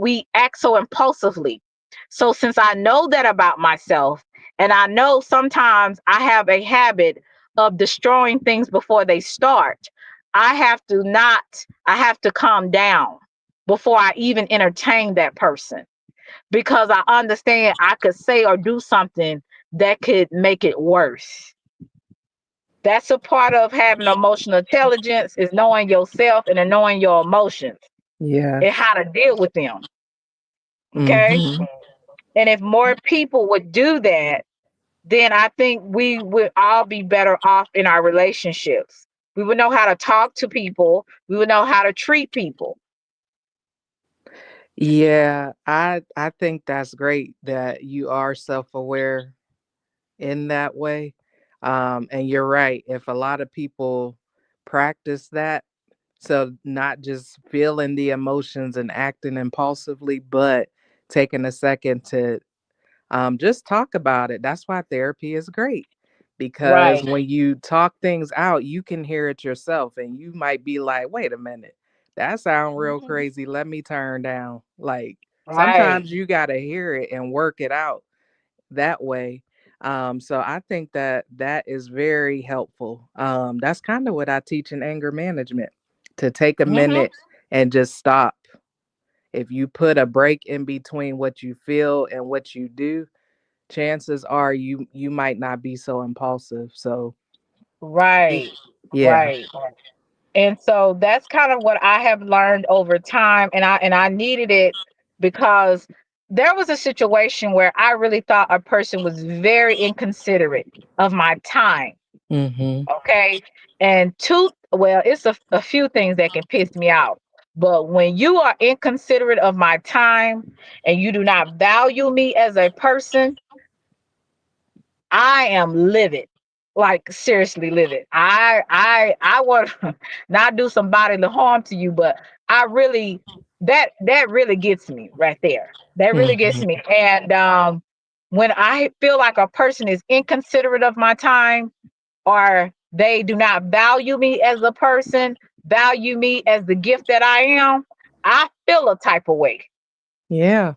impulsively. So since I know that about myself, and I know sometimes I have a habit of destroying things before they start, I have to calm down before I even entertain that person, because I understand I could say or do something that could make it worse. That's a part of having emotional intelligence, is knowing yourself and then knowing your emotions and Yes. how to deal with them. Okay. Hmm. And if more people would do that, then I think we would all be better off in our relationships. We would know how to talk to people. We would know how to treat people. Yeah, I think that's great that you are self-aware in that way. And you're right. If a lot of people practice that, so not just feeling the emotions and acting impulsively, but taking a second to just talk about it. That's why therapy is great, because Right. when you talk things out, you can hear it yourself and you might be like, wait a minute, that sounds real Mhm. crazy. Let me turn down. Like Right. sometimes you got to hear it and work it out that way. So I think that that is very helpful. That's kind of what I teach in anger management, to take a Hmm. minute and just stop. If you put a break in between what you feel and what you do, chances are you might not be so impulsive. So Right. yeah. Right. And so that's kind of what I have learned over time, and I needed it, because there was a situation where I really thought a person was very inconsiderate of my time. Mm-hmm. Okay. And two, well, it's a few things that can piss me off. But when you are inconsiderate of my time and you do not value me as a person, I am livid. Like seriously livid. I want to not do some bodily harm to you, but I really that really gets me right there. That really gets Mhm. me. And when I feel like a person is inconsiderate of my time, or they do not value me as a person, value me as the gift that I am, I feel a type of way. Yeah.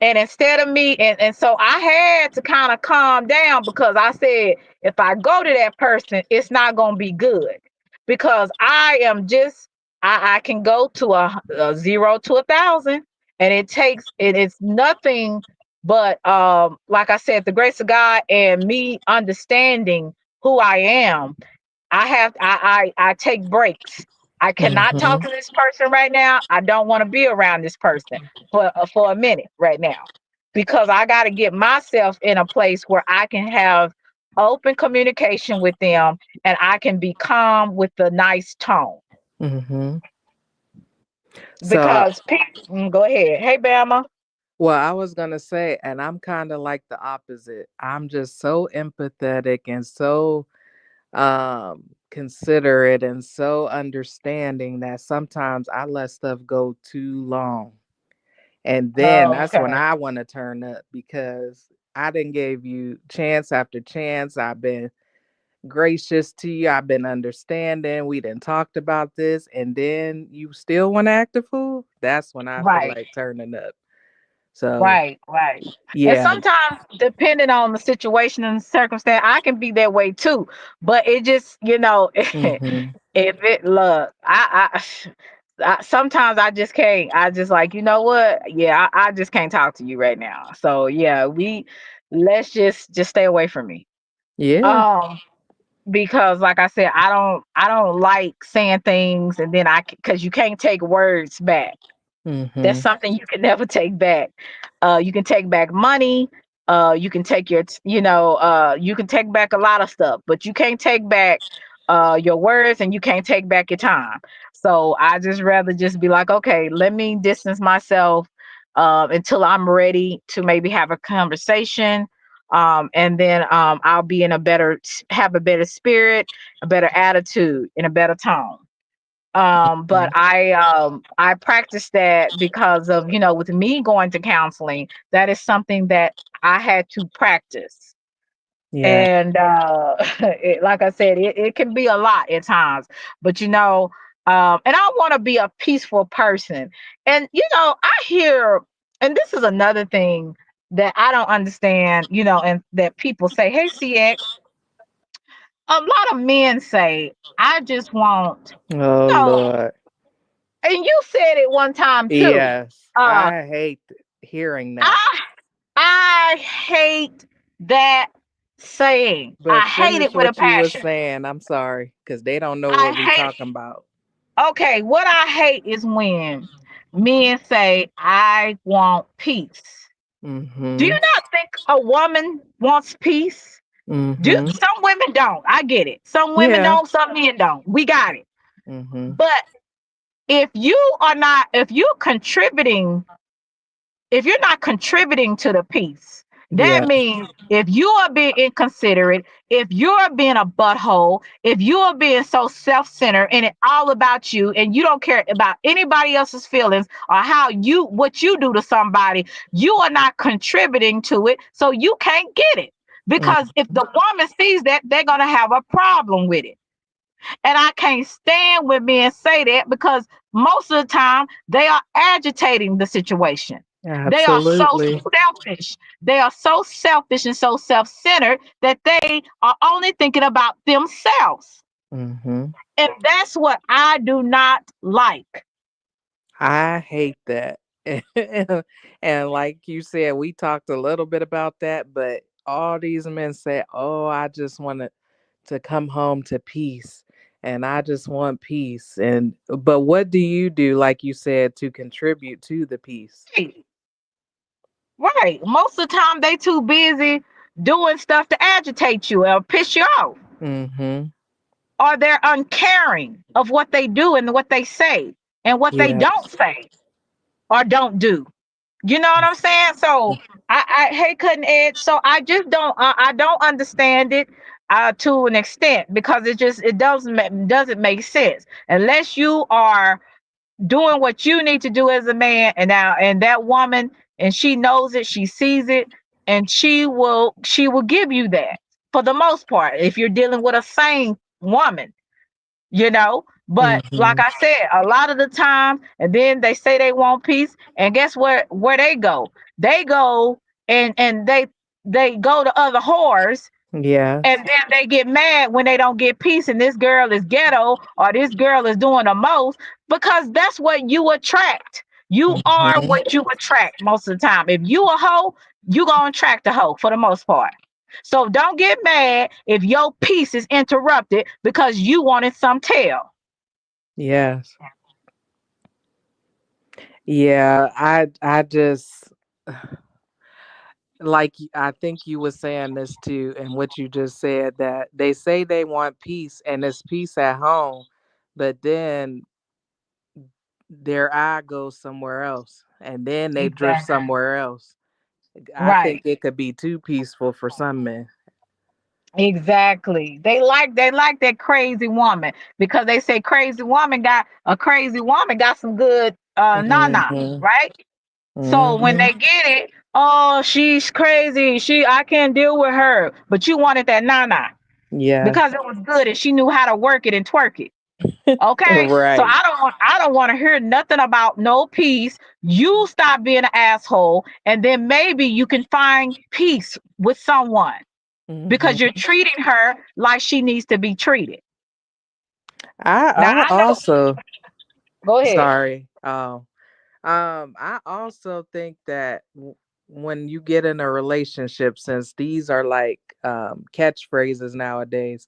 And instead of me, and so I had to kind of calm down because I said, if I go to that person, it's not going to be good because I am just, I can go to a 0 to 1,000 and it's nothing but, like I said, the grace of God and me understanding who I am. I take breaks. I cannot talk Mhm. to this person right now. I don't want to be around this person for a minute right now because I got to get myself in a place where I can have open communication with them and I can be calm with a nice tone. Mhm. So, Because go ahead. Hey Bama. well, I was gonna say, and I'm kind of like the opposite. I'm just so empathetic and so considerate and so understanding that sometimes I let stuff go too long. And then Oh, that's when okay. I want to turn up because I didn't give you chance after chance. I've been gracious to you. I've been understanding. We didn't talked about this, and then you still want to act a fool. That's when I feel Right. like turning up. So Right. And yeah. sometimes, depending on the situation and circumstance, I can be that way too. But it just, if Hmm. it look, I sometimes I just can't. I just like, you know what? Yeah, I just can't talk to you right now. So yeah, let's just stay away from me. Yeah. Um, because like I said, I don't like saying things and then because you can't take words back. That's Hmm. something you can never take back. You can take back money. You can take you can take back a lot of stuff, but you can't take back your words and you can't take back your time. So I just rather just be like, okay, let me distance myself until I'm ready to maybe have a conversation. And then I'll be in have a better spirit, a better attitude, and a better tone. But I practice that because of, with me going to counseling, that is something that I had to practice. Yeah. And like I said, it can be a lot at times, but and I want to be a peaceful person. And I hear, and this is another thing that I don't understand, and that people say, hey CX, a lot of men say, I just want, Oh you know, Lord. and you said it one time too. Yes. Uh, I hate hearing that. I I hate that saying. I But hate it finish with a what you were passion. saying. I'm sorry, because they don't know I what we hate. talking about. Okay, what I hate is when men say, "I want peace." Do you Mm-hmm. not think a woman wants peace? Do Mm-hmm. some women don't? I get it. Some women Yeah. don't. Some men don't. We got it. Mm-hmm. But if you're contributing, if you're not contributing to the peace, that Yeah. means if you are being inconsiderate, if you're being a butthole, if you are being so self-centered and it all about you and you don't care about anybody else's feelings or what you do to somebody, you are not contributing to it, so you can't get it. Because if the woman sees that, they're gonna have a problem with it. And I can't stand when men say that because most of the time they are agitating the situation. They are so Absolutely. selfish. They are so selfish and so self centered that they are only thinking about themselves. Mm-hmm. And that's what I do not like. I hate that. And like you said, we talked a little bit about that, but all these men say, "Oh, I just want to come home to peace." And I just want peace. And but what do you do, like you said, to contribute to the peace? Right. Right. Most of the time they too busy doing stuff to agitate you or piss you off. Mm-hmm. Or they're uncaring of what they do and what they say. and what they Yeah. don't say or don't do. You know what I'm saying? So I hate cutting edge. So I just I don't understand it to an extent because it doesn't make sense unless you are doing what you need to do as a man. And that woman, and she knows it, she sees it, and she will give you that for the most part if you're dealing with a sane woman, you know. But like Hmm. I said, a lot of the time, and then they say they want peace, and guess where they go? They go and they go to other whores, and Yes. then they get mad when they don't get peace, and this girl is ghetto or this girl is doing the most, because that's what you attract. You are Hmm. what you attract most of the time. If you a hoe, you gonna attract a hoe for the most part. So don't get mad if your peace is interrupted because you wanted some tail. Yes. Yeah. I just like I think you were saying this too, and what you just said, that they say they want peace and it's peace at home, but then their eye goes somewhere else and then they drift Exactly. somewhere else. I think Right. it could be too peaceful for some men. Exactly. They like that crazy woman because they say crazy woman got some good nana, Hmm. right? So when Hmm. they get it, oh, she's crazy. I can't deal with her. But you wanted that nana Yes. because it was good and she knew how to work it and twerk it. Okay? So Right. I don't want to hear nothing about no peace. You stop being an asshole, and then maybe you can find peace with someone because you're Hmm. treating her like she needs to be treated. Now I I know. also Go ahead. sorry. I also think that when you get in a relationship, since these are like catchphrases nowadays,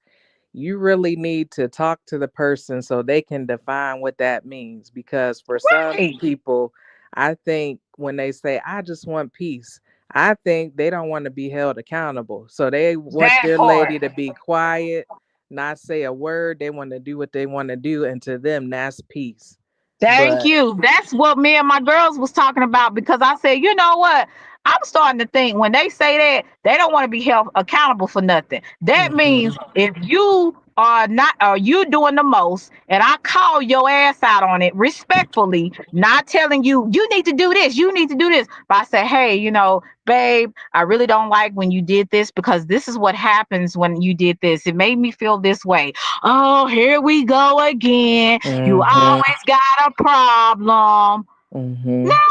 you really need to talk to the person so they can define what that means. Because for some Right. people, I think when they say, I just want peace, I think they don't want to be held accountable. So they want That their part. lady to be quiet, not say a word. They want to do what they want to do. And to them, that's peace. Thank But, you. That's what me and my girls was talking about because I said, you know what? I'm starting to think when they say that, they don't want to be held accountable for nothing. That means mhm, if you are not, are you doing the most, and I call your ass out on it respectfully, not telling you, you need to do this, you need to do this. But I say, hey, babe, I really don't like when you did this because this is what happens when you did this. It made me feel this way. Oh, here we go again. You mhm, always got a problem. mhm.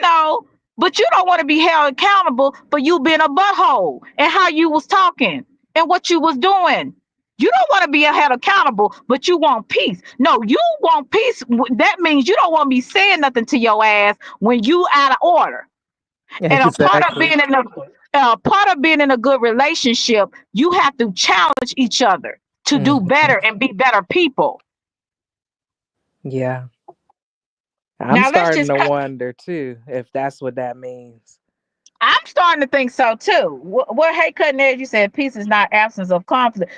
No, but you don't want to be held accountable for you being a butthole and how you was talking and what you was doing. You don't want to be held accountable, but you want peace. No, you want peace. That means you don't want me saying nothing to your ass when you out of order. And Exactly. a part of being in a good relationship, you have to challenge each other to do Mhm. better and be better people. Yeah. I'm Now let's starting just to cut. wonder too if that's what that means. I'm starting to think so too. What Hey Cutting Edge, you said peace is not absence of conflict.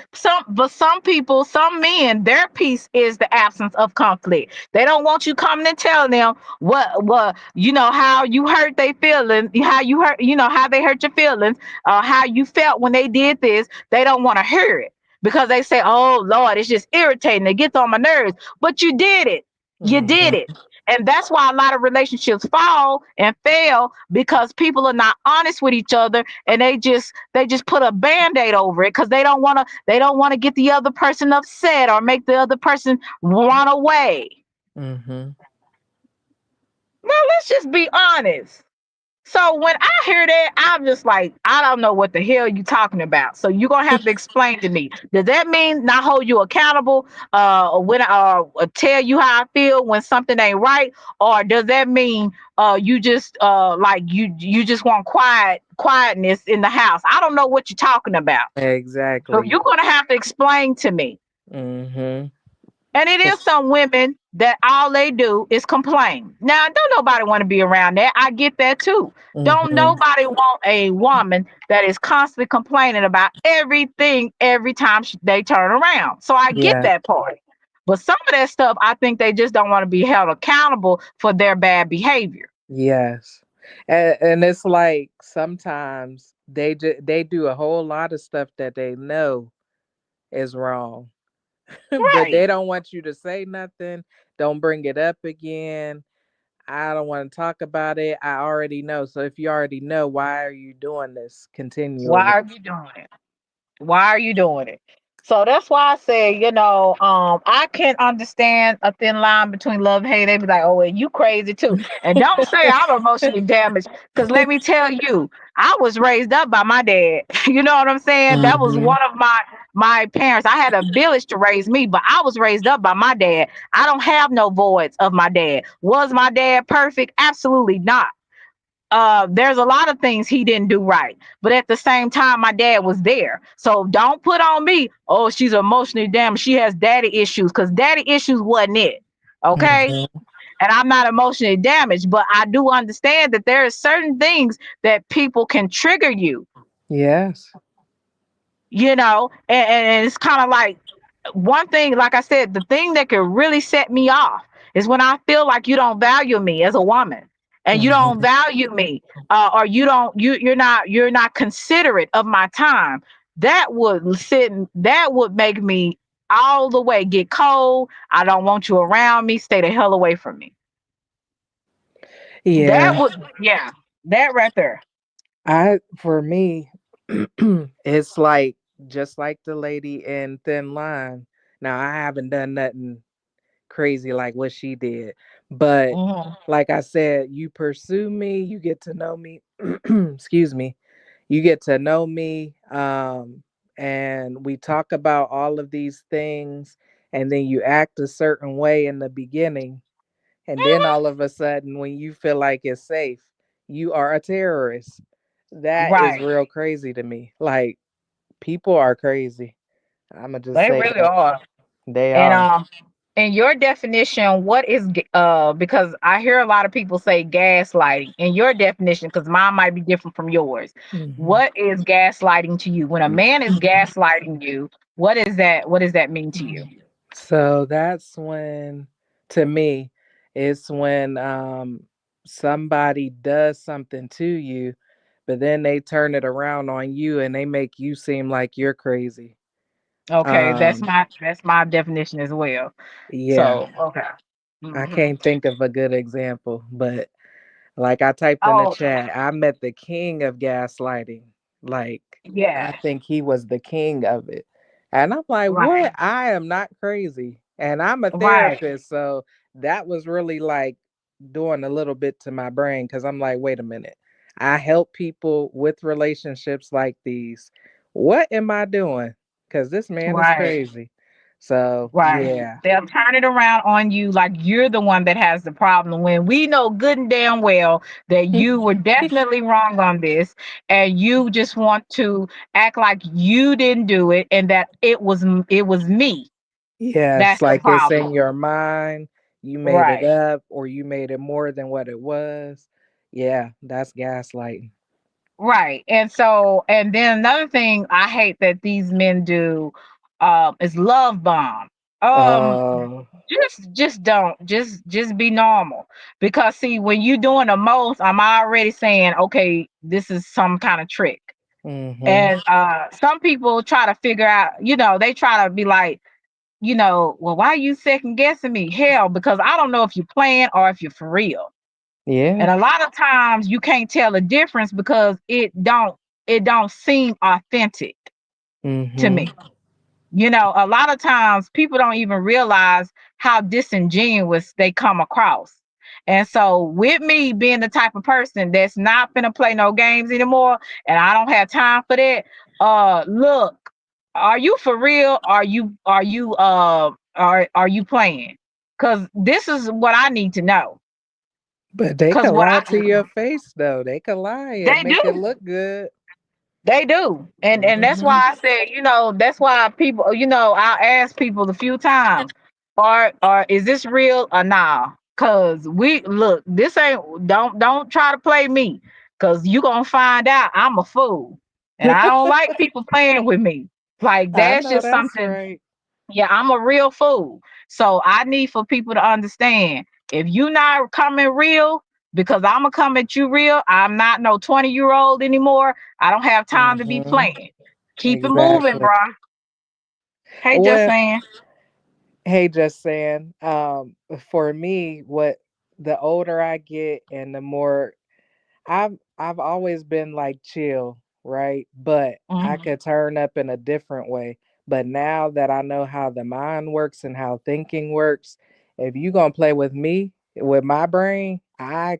But some people, some men, their peace is the absence of conflict. They don't want you coming and telling them what how you hurt their feelings, how you hurt, how they hurt your feelings, how you felt when they did this. They don't want to hear it because they say, "Oh Lord, it's just irritating. It gets on my nerves." But you did it. You did Mhm. it. And that's why a lot of relationships fall and fail because people are not honest with each other, and they just put a band-aid over it because they don't want to get the other person upset or make the other person run away. Mhm. Now let's just be honest. So when I hear that, I'm just like, I don't know what the hell you talking about. So you're gonna have to explain to me. Does that mean not hold you accountable? Or when tell you how I feel when something ain't right? Or does that mean you just like you just want quietness in the house? I don't know what you're talking about. So Exactly. you're gonna have to explain to me. Mhm. And it is some women that all they do is complain. Now, don't nobody want to be around that. I get that too. Don't Mhm. nobody want a woman that is constantly complaining about everything every time they turn around. So I get Yeah. that part. But some of that stuff, I think they just don't want to be held accountable for their bad behavior. Yes. And it's like sometimes they do a whole lot of stuff that they know is wrong, but Right. they don't want you to say nothing. Don't bring it up again. I don't want to talk about it. I already know. So if you already know, why are you doing this Why continually? are you doing it? Why are you doing it? So that's why I say, I can understand a thin line between love and hate. They be like, oh, well, you crazy too. And don't say I'm emotionally damaged. Because let me tell you, I was raised up by my dad. You know what I'm saying? That was Hmm. one of my parents. I had a village to raise me, but I was raised up by my dad. I don't have no voids of my dad. Was my dad perfect? Absolutely not. There's a lot of things he didn't do right, but at the same time my dad was there. So don't put on me, oh, she's emotionally damaged, she has daddy issues, because daddy issues wasn't it. Okay. Hmm. And I'm not emotionally damaged, but I do understand that there are certain things that people can trigger you, Yes. and it's kind of like, one thing, like I said, the thing that could really set me off is when I feel like you don't value me as a woman, and you don't Hmm. value me, or you're not considerate of my time. That would make me all the way get cold. I don't want you around me. Stay the hell away from me. That Yeah. would, yeah, that right there. For me, it's like just like the lady in Thin Line. Now I haven't done nothing crazy like what she did. But Mhm. like I said, you pursue me, you get to know me. Excuse me. You get to know me, and we talk about all of these things, and then you act a certain way in the beginning, and then all of a sudden when you feel like it's safe, you are a terrorist. That is Right. real crazy to me. Like, people are crazy. I'm gonna just They say really that. are. They And are. in your definition, what is because I hear a lot of people say gaslighting. In your definition, because mine might be different from yours, Mhm. what is gaslighting to you? When a man is gaslighting you, what is that? What does that mean to you? So that's when, to me, it's when somebody does something to you, but then they turn it around on you and they make you seem like you're crazy. Okay, that's Um, my definition as well. yeah, So okay. I Hmm. can't think of a good example, but like I typed in the Oh chat, I met the king of gaslighting. Like, I yeah, think he was the king of it. And I'm like, right, what? I am not crazy. And I'm a right, therapist. So that was really like doing a little bit to my brain because I'm like, wait a minute. I help people with relationships like these. What am I doing? Because this man is right. crazy. So, Right. yeah. They'll turn it around on you like you're the one that has the problem, when we know good and damn well that you were definitely wrong on this, and you just want to act like you didn't do it and that it was me. Yes, That's the like it's in problem. your mind. You made it Right. up or you made it more than what it was. Yeah, that's gaslighting. Right. And then another thing I hate that these men do is love bomb. Um Oh, just don't just be normal, because see, when you doing the most, I'm already saying, okay, this is some kind of trick. mm-hmm. And some people try to figure out, they try to be like, well, why are you second guessing me? Hell, because I don't know if you're playing or if you're for real. Yeah. And a lot of times you can't tell the difference because it don't seem authentic to Mm-hmm. me. A lot of times people don't even realize how disingenuous they come across. And so, with me being the type of person that's not gonna play no games anymore, and I don't have time for that. Look, are you for real? Are you playing? Because this is what I need to know. But they Because could what lie I to your face though. They could lie and they make it do. look good. They do. And that's Mm-hmm. why I said, that's why people, I'll ask people a few times, or is this real or nah? Cause we look, this ain't don't try to play me. Cause you gonna find out I'm a fool. And I don't like people playing with me. Like I that's know just that's something right. Yeah, I'm a real fool. So I need for people to understand if you not coming real, because I'm gonna come at you real. I'm not no 20-year-old anymore. I don't have time to be Hmm. playing. Keep it moving, Exactly. bro. Hey, just Well, saying. hey, just saying. For me, what the older I get and the more I've always been like chill, right? But I Mhm. could turn up in a different way. But now that I know how the mind works and how thinking works, if you gonna play with me, with my brain, I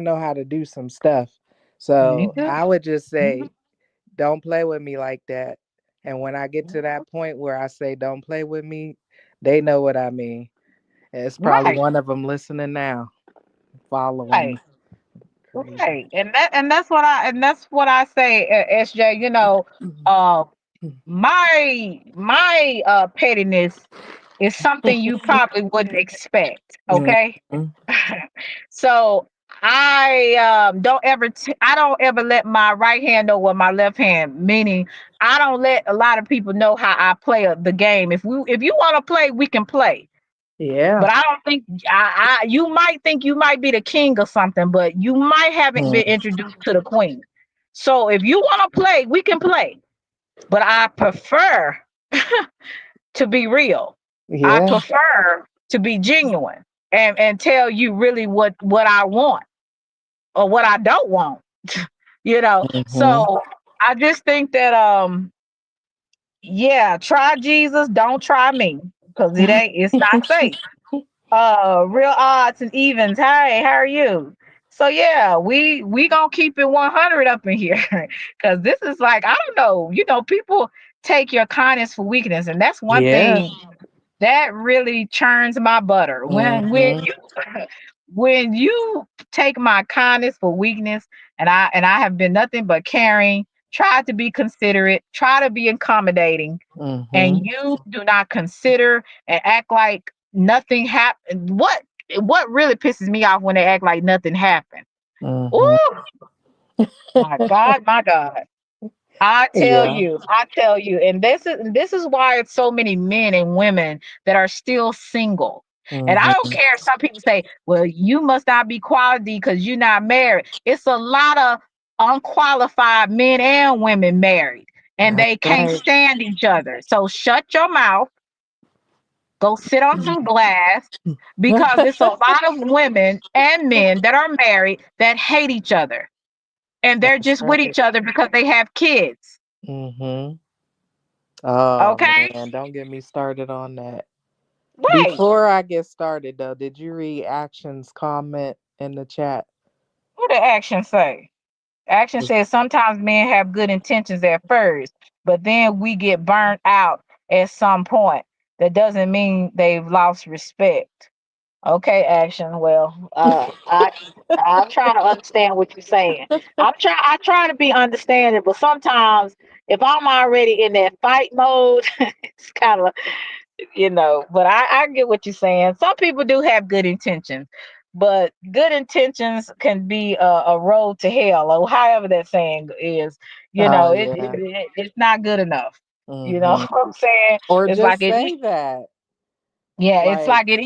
know how to do some stuff. You So good? I would just Mhm. say, don't play with me like that. And when I get to that point where I say don't play with me, they know what I mean. It's probably Right, one of them listening now, following right, me. Crazy. right. And that's what I say, SJ. Uh, my pettiness is something you probably wouldn't expect. Okay. Mhm. So I don't ever let my right hand know what my left hand, meaning I don't let a lot of people know how I play the game. If you want to play, we can play. Yeah. But I don't think you might think you might be the king or something, but you might haven't been Mm. introduced to the queen. So if you want to play, we can play. But I prefer to be real. I Yeah. prefer to be genuine and tell you really what I want or what I don't want. Hmm. So I just think that yeah, try Jesus, don't try me, because it's not safe. Real odds and evens. Hey, how are you? So yeah, we gonna keep it 100 up in here, because this is like, I don't know, people take your kindness for weakness, and that's one Yeah. thing that really churns my butter. When Hmm. you when you take my kindness for weakness, and I have been nothing but caring, try to be considerate, try to be accommodating, and Hmm. you do not consider and act like nothing happened. What really pisses me off when they act like nothing happened. Hmm. Oh my God, my God. Yeah. I tell you, and this is why it's so many men and women that are still single. And I don't Hmm. care if some people say, well, you must not be quality because you're not married. It's a lot of unqualified men and women married, and That's they can't right. stand each other. So shut your mouth, go sit on some glass, because it's a lot of women and men that are married that hate each other. And they're That's just with right. each other because they have kids. Hmm. Oh Okay? man, don't get me started on that. Right. Before I get started though, did you read Action's comment in the chat? What did action say? Action says sometimes men have good intentions at first, but then we get burnt out at some point. That doesn't mean they've lost respect. Okay, action. Well, I'm trying to understand what you're saying. I try to be understanding, but sometimes if I'm already in that fight mode, it's kind of, but I get what you're saying. Some people do have good intentions, but good intentions can be a road to hell, or however that saying is. Oh yeah. It's not good enough. You know Hmm. what I'm saying? Or It's like just it. say that. Yeah, it's Like, like it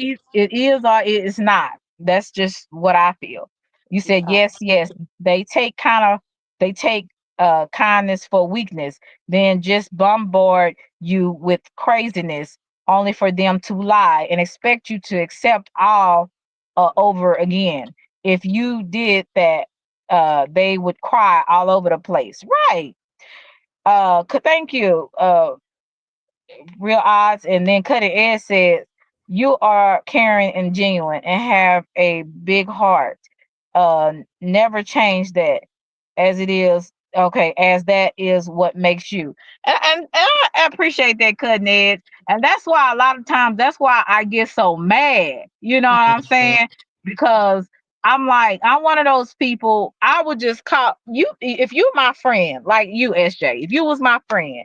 is or it's not. That's just what I feel. You said I, yes, yes. They take kindness for weakness, then just bombard you with craziness only for them to lie and expect you to accept all over again. If you did that, they would cry all over the place. Right. Thank you. Real odds, and then Cutting Ed said, "You are caring and genuine and have a big heart. Never change that, as it is. Okay, as that is what makes you." And I appreciate that, Cutting Ed, and that's why a lot of times that's why I get so mad. You know what I'm Mhm. saying? Because I'm like, I'm one of those people. I would just call you if you my friend, like you, SJ. If you was my friend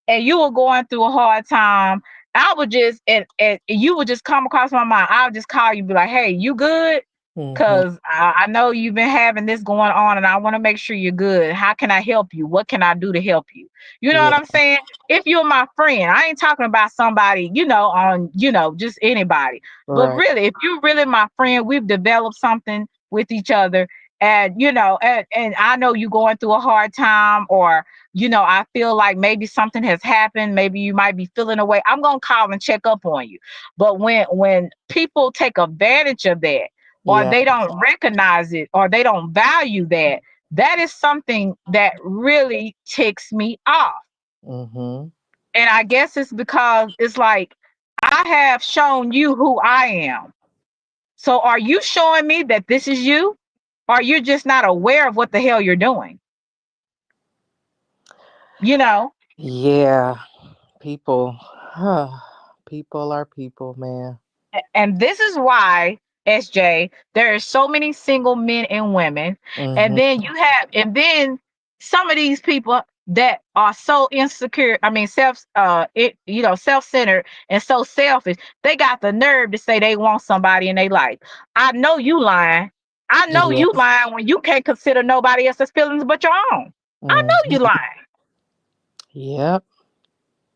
and you were going through a hard time, I would just and you would just come across my mind. I would just call you, be like, "Hey, you good?" Mhm. because I know you've been having this going on and I want to make sure you're good. How can I help you? What can I do to help you? You know what Yeah. I'm saying? If you're my friend, I ain't talking about somebody, on, just anybody. But Right. really, if you're really my friend, we've developed something with each other. And I know you going through a hard time, or I feel like maybe something has happened. Maybe you might be feeling away. I'm gonna call and check up on you. But when people take advantage of that, or Yeah. they don't recognize it, or they don't value that, that is something that really ticks me off. Mhm. And I guess it's because it's like, I have shown you who I am. So are you showing me that this is you? Or you're just not aware of what the hell you're doing? You know? Yeah. People. People are people, man. And this is why, SJ, there are so many single men and women. And Mhm. then some of these people that are so insecure, I mean self-centered and so selfish, they got the nerve to say they want somebody in their life. I know you lying. I know Yeah. you lying when you can't consider nobody else's feelings but your own. I know you Mhm. lying. Yep.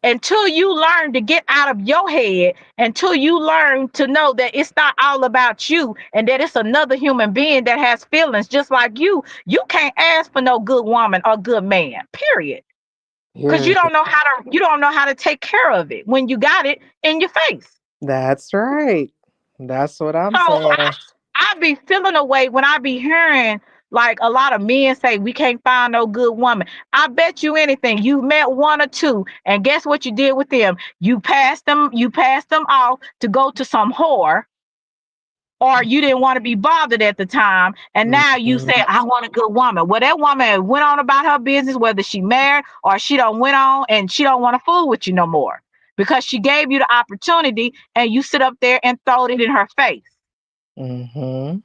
Until you learn to get out of your head, until you learn to know that it's not all about you and that it's another human being that has feelings just like you can't ask for no good woman or good man, period. Because Period. you don't know how to take care of it when you got it in your face. That's right. That's what I'm So I saying. I be feeling away when I be hearing like a lot of men say we can't find no good woman. I bet you anything you met one or two, and guess what you did with them? You passed them off to go to some whore, or you didn't want to be bothered at the time, and now you say Mhm. I want a good woman. Well, that woman went on about her business, whether she married or she don't went on and she don't want to fool with you no more because she gave you the opportunity and you sit up there and throw it in her face. Mhm.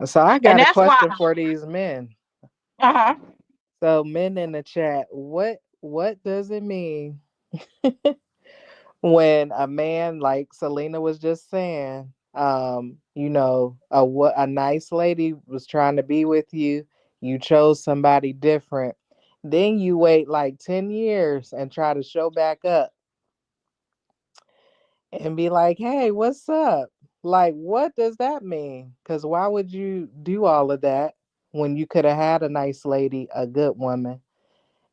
So I And got a that's why, question for these men. uh-huh. So men in the chat, what does it mean when a man like Selena was just saying, a nice lady was trying to be with you, you chose somebody different. Then you wait like 10 years and try to show back up and be like, "Hey, what's up?" Like, what does that mean? Cuz why would you do all of that when you could have had a nice lady, a good woman?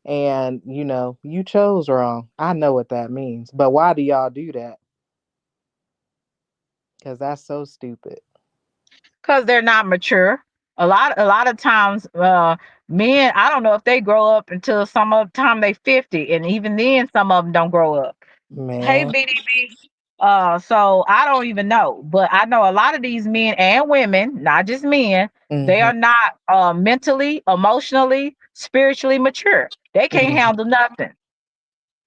And you chose wrong. I know what that means, but why do y'all do that? Because that's so stupid. Because they're not mature. A lot of times, men, I don't know if they grow up until some of the time they 50, and even then some of them don't grow up. Hey, Man. BDB. So I don't even know, but I know a lot of these men and women, not just men, they Hmm. are not mentally, emotionally, spiritually mature. They can't Hmm. handle nothing.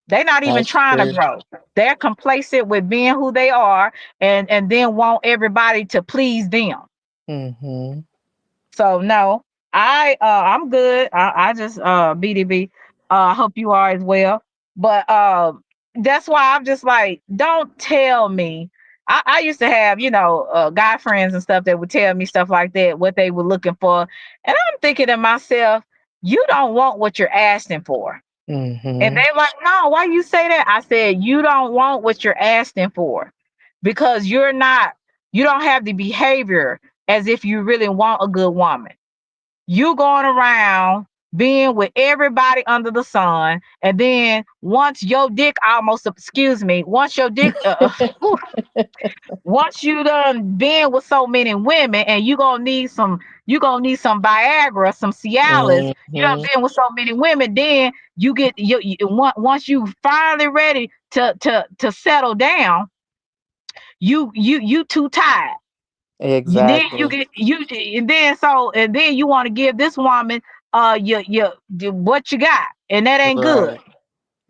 They're not even That's trying to true. grow. They're complacent with being who they are, and then want everybody to please them. Hmm. So no, I'm good. I just BDB. I hope you are as well. But that's why I'm just like, don't tell me. I used to have, guy friends and stuff that would tell me stuff like that, what they were looking for. And I'm thinking to myself, you don't want what you're asking for. And Hmm. they're like, no, why you say that? I said, you don't want what you're asking for because you don't have the behavior as if you really want a good woman. You going around being with everybody under the sun, and then once your dick almost, excuse me, once your dick, once you done been with so many women, and you gonna need some Viagra, some Cialis. You done Hmm. been with so many women, then you get once you finally ready to settle down, you too tired. Then you Exactly. get you and then you want to give this woman what you got, and that ain't good. Right.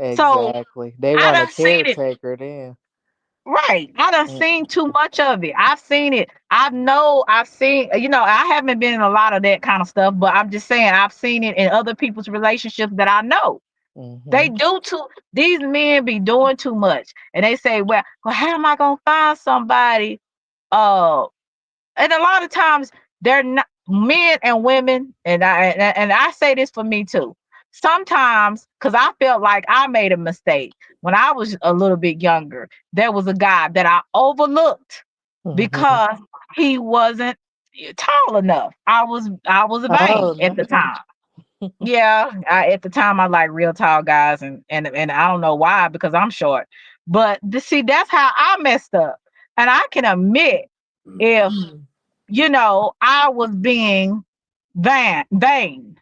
So Exactly. They I want a done seen it. caretaker then. Right. I done Mm. seen too much of it. I've seen it. I've seen, I haven't been in a lot of that kind of stuff, but I'm just saying I've seen it in other people's relationships that I know. They Hmm. do too, these men be doing too much. And they say, well, how am I gonna find somebody? Uh and a lot of times they're not men and women, and I say this for me too. Sometimes, because I felt like I made a mistake when I was a little bit younger. There was a guy that I overlooked Mhm. because he wasn't tall enough. I was Oh vain at the no. time. Yeah, at the time I like real tall guys, and I don't know why because I'm short. But see, that's how I messed up, and I can admit if I was being vain,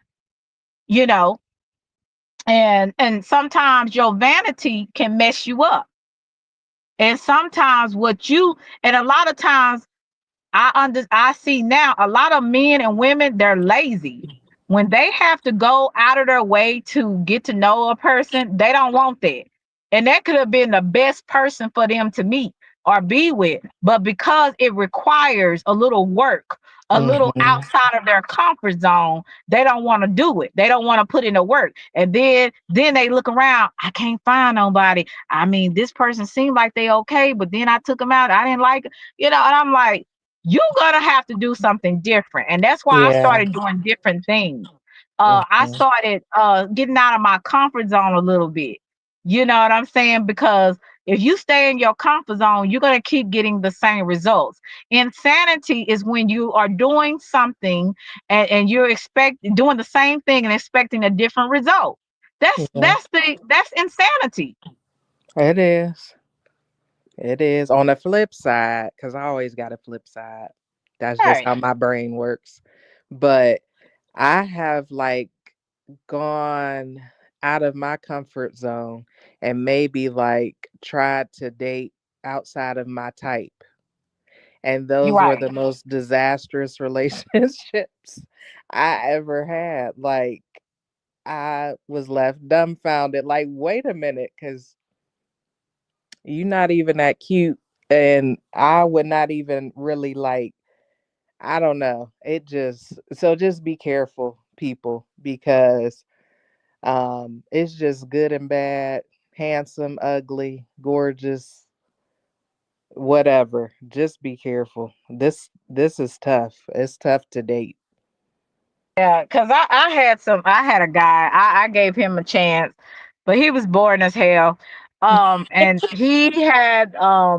you know, and sometimes your vanity can mess you up, and sometimes and a lot of times I see now a lot of men and women, they're lazy. When they have to go out of their way to get to know a person, they don't want that. And that could have been the best person for them to meet or be with. But because it requires a little work, a little Mhm. outside of their comfort zone, they don't want to do it. They don't want to put in the work. And then they look around, I can't find nobody. I mean, this person seemed like they okay, but then I took them out. I didn't like it, and I'm like, you're gonna have to do something different. And that's why I Yeah. started doing different things. I Mhm. started getting out of my comfort zone a little bit. You know what I'm saying? Because if you stay in your comfort zone, you're gonna keep getting the same results. Insanity is when you are doing something and you're doing the same thing and expecting a different result. That's Yeah. that's the that's insanity. It is. It is. On the flip side, because I always got a flip side. That's just Right. how my brain works. But I have like gone out of my comfort zone and maybe like tried to date outside of my type. And You're those were right. the most disastrous relationships I ever had. Like, I was left dumbfounded. Like, wait a minute, because you're not even that cute. And I would not even really like, I don't know. It just, so just be careful, people, because it's just good and bad, handsome, ugly, gorgeous, whatever. Just be careful. This is tough. It's tough to date. Yeah, because I had a guy, I gave him a chance, but he was boring as hell. And he had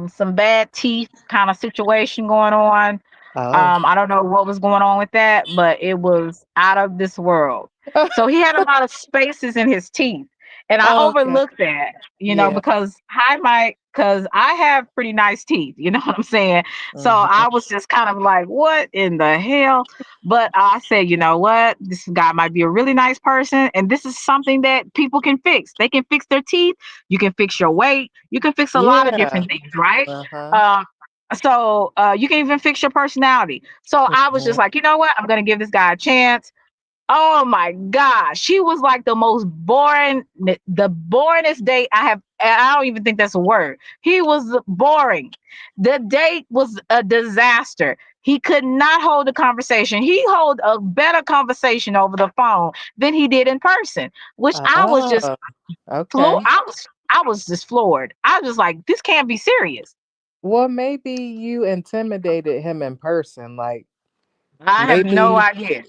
some bad teeth kind of situation going on. Oh. I don't know what was going on with that, but it was out of this world. So he had a lot of spaces in his teeth. And I Okay. overlooked that, Yeah. because I have pretty nice teeth, you know what I'm saying? So Mhm. I was just kind of like, what in the hell? But I said, you know what? This guy might be a really nice person. And this is something that people can fix. They can fix their teeth. You can fix your weight. You can fix a lot of Yeah. different things, right? Uh-huh. Um, so you can even fix your personality. So I was just Mhm. like, you know what? I'm gonna give this guy a chance. Oh my gosh, she was like the most boring, the boringest date I have. I don't even think that's a word. He was boring. The date was a disaster. He could not hold a conversation. He held a better conversation over the phone than he did in person, which I was just Oh, okay. I was just floored. I was like, this can't be serious. Well, maybe you intimidated him in person. Like, I have no maybe idea.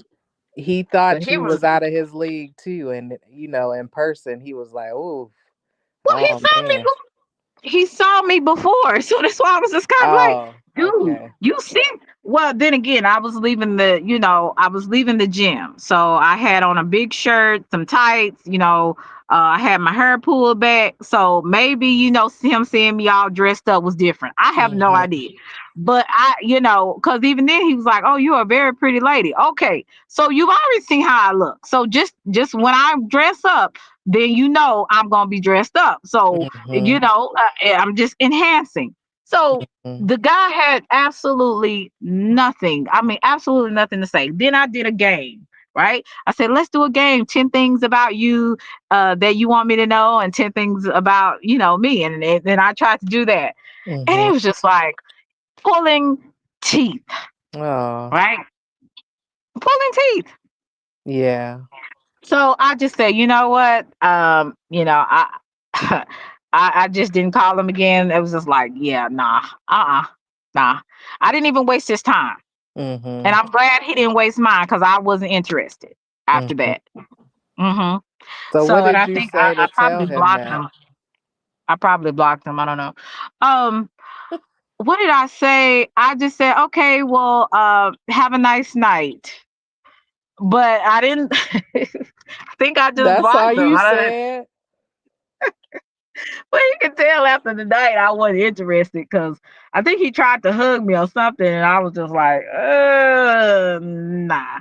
he But thought he you was was out of his league too, and in person he was like, "Oh, well, oh man, he saw me before, so that's why I was just kind of like, oh, dude, okay, you see. Well, then again, I was leaving the gym, so I had on a big shirt, some tights, I had my hair pulled back, so maybe him seeing me all dressed up was different. I have no hmm, idea, but because even then he was like, "Oh, you're a very pretty lady." Okay, so you've already seen how I look, so just when I dress up, then I'm gonna be dressed up. So hmm, I'm just enhancing. So hmm, the guy had absolutely nothing. I mean, absolutely nothing to say. Then I did a game, right? I said, let's do a game 10 things about you that you want me to know, and 10 things about, me. And then I tried to do that. And hmm. it was just like pulling teeth, Oh, right? Pulling teeth. yeah. So I just said, you know what? I just didn't call him again. It was just like, yeah, nah, nah. I didn't even waste his time. And Mhm. I'm glad he didn't waste mine because I wasn't interested after Mhm. that. hmm So what So, and I did you think say to I tell probably him blocked that? him. I probably blocked him. I don't know. Um, what did I say? I just said, okay, well, have a nice night. But I didn't. I think I just That's all blocked him. you I don't. said? Well, you can tell after the night I wasn't interested because I think he tried to hug me or something, and I was just like, nah.